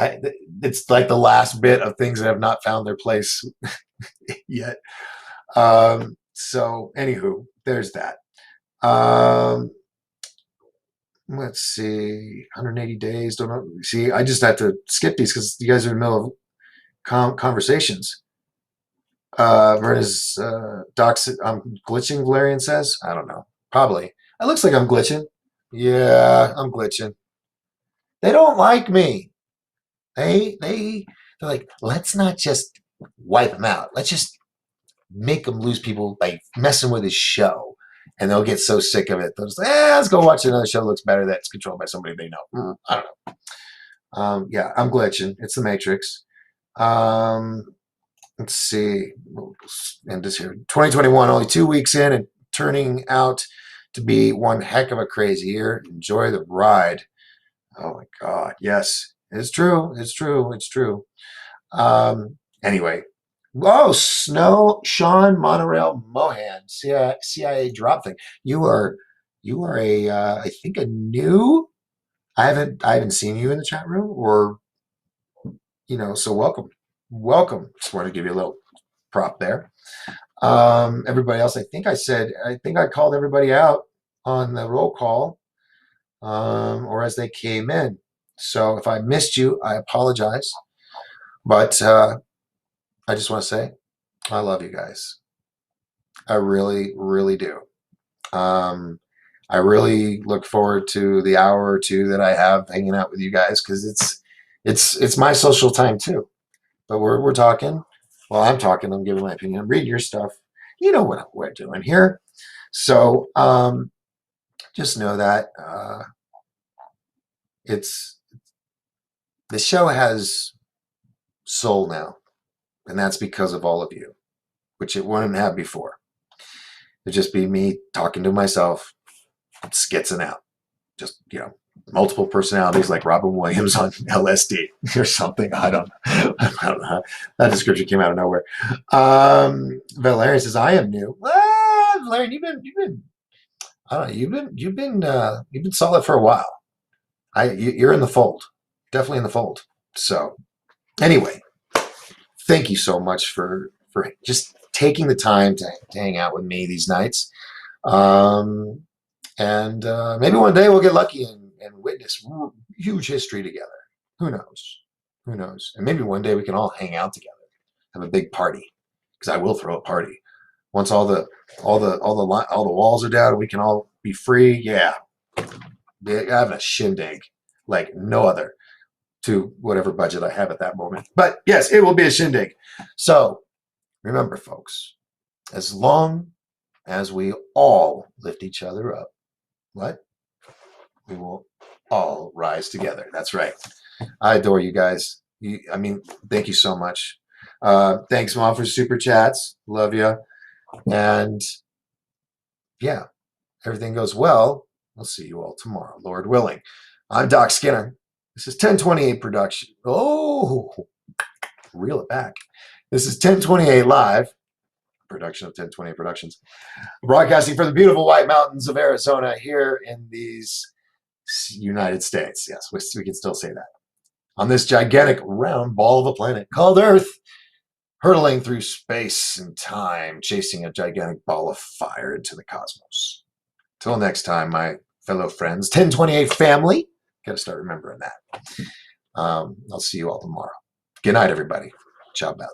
it's like the last bit of things that have not found their place yet. So, anywho, there's that. Let's see, 180 days. Don't know. See, I just have to skip these because you guys are in the middle of conversations. Verna's docs. I'm glitching. Valerian says. I don't know. Probably. It looks like I'm glitching. Yeah, I'm glitching. They don't like me. They're like, let's not just wipe them out. Let's just make them lose people by messing with his show, and they'll get so sick of it. They'll just let's go watch another show that looks better that's controlled by somebody they know. I don't know. Yeah, I'm glitching. It's the Matrix. Let's see. And this here, 2021, only 2 weeks in, and turning out to be one heck of a crazy year. Enjoy the ride. Oh my God, yes, it's true. It's true. It's true. Anyway, Sean Monorail Mohan, CIA drop thing. You are a I think a new. I haven't seen you in the chat room, or so welcome. Just want to give you a little prop there. Everybody else, I think I called everybody out on the roll call, or as they came in. So if I missed you, I apologize. But I just want to say I love you guys. I really, really do. I really look forward to the hour or two that I have hanging out with you guys, because it's my social time too. But we're talking. Well, I'm talking. I'm giving my opinion. I'm reading your stuff. You know what we're doing here. So just know that the show has soul now, and that's because of all of you. which it wouldn't have before. It'd just be me talking to myself, skitzing out. Just, multiple personalities like Robin Williams on LSD or something. I don't know. That description came out of nowhere. Valerian says, I am new. Well, Valerian, you've been solid for a while. You're in the fold. Definitely in the fold. So anyway, thank you so much for just taking the time to hang out with me these nights. And maybe one day we'll get lucky and witness huge history together. Who knows? Who knows? And maybe one day we can all hang out together, have a big party, because I will throw a party once all the walls are down. We can all be free. Yeah, having a shindig like no other, to whatever budget I have at that moment. But yes, it will be a shindig. So remember, folks, as long as we all lift each other up, we will all rise together. That's right. I adore you guys. Thank you so much. Thanks, Mom, for super chats. Love you. And yeah, everything goes well. We'll see you all tomorrow, Lord willing. I'm Doc Skinner. This is 1028 production. Oh, reel it back. This is 1028 live, production of 1028 Productions, broadcasting from the beautiful White Mountains of Arizona here in these United States. Yes, we can still say that. On this gigantic round ball of a planet called Earth, hurtling through space and time, chasing a gigantic ball of fire into the cosmos. Till next time, my fellow friends, 1028 family. Got to start remembering that. I'll see you all tomorrow. Good night, everybody. Ciao, bella.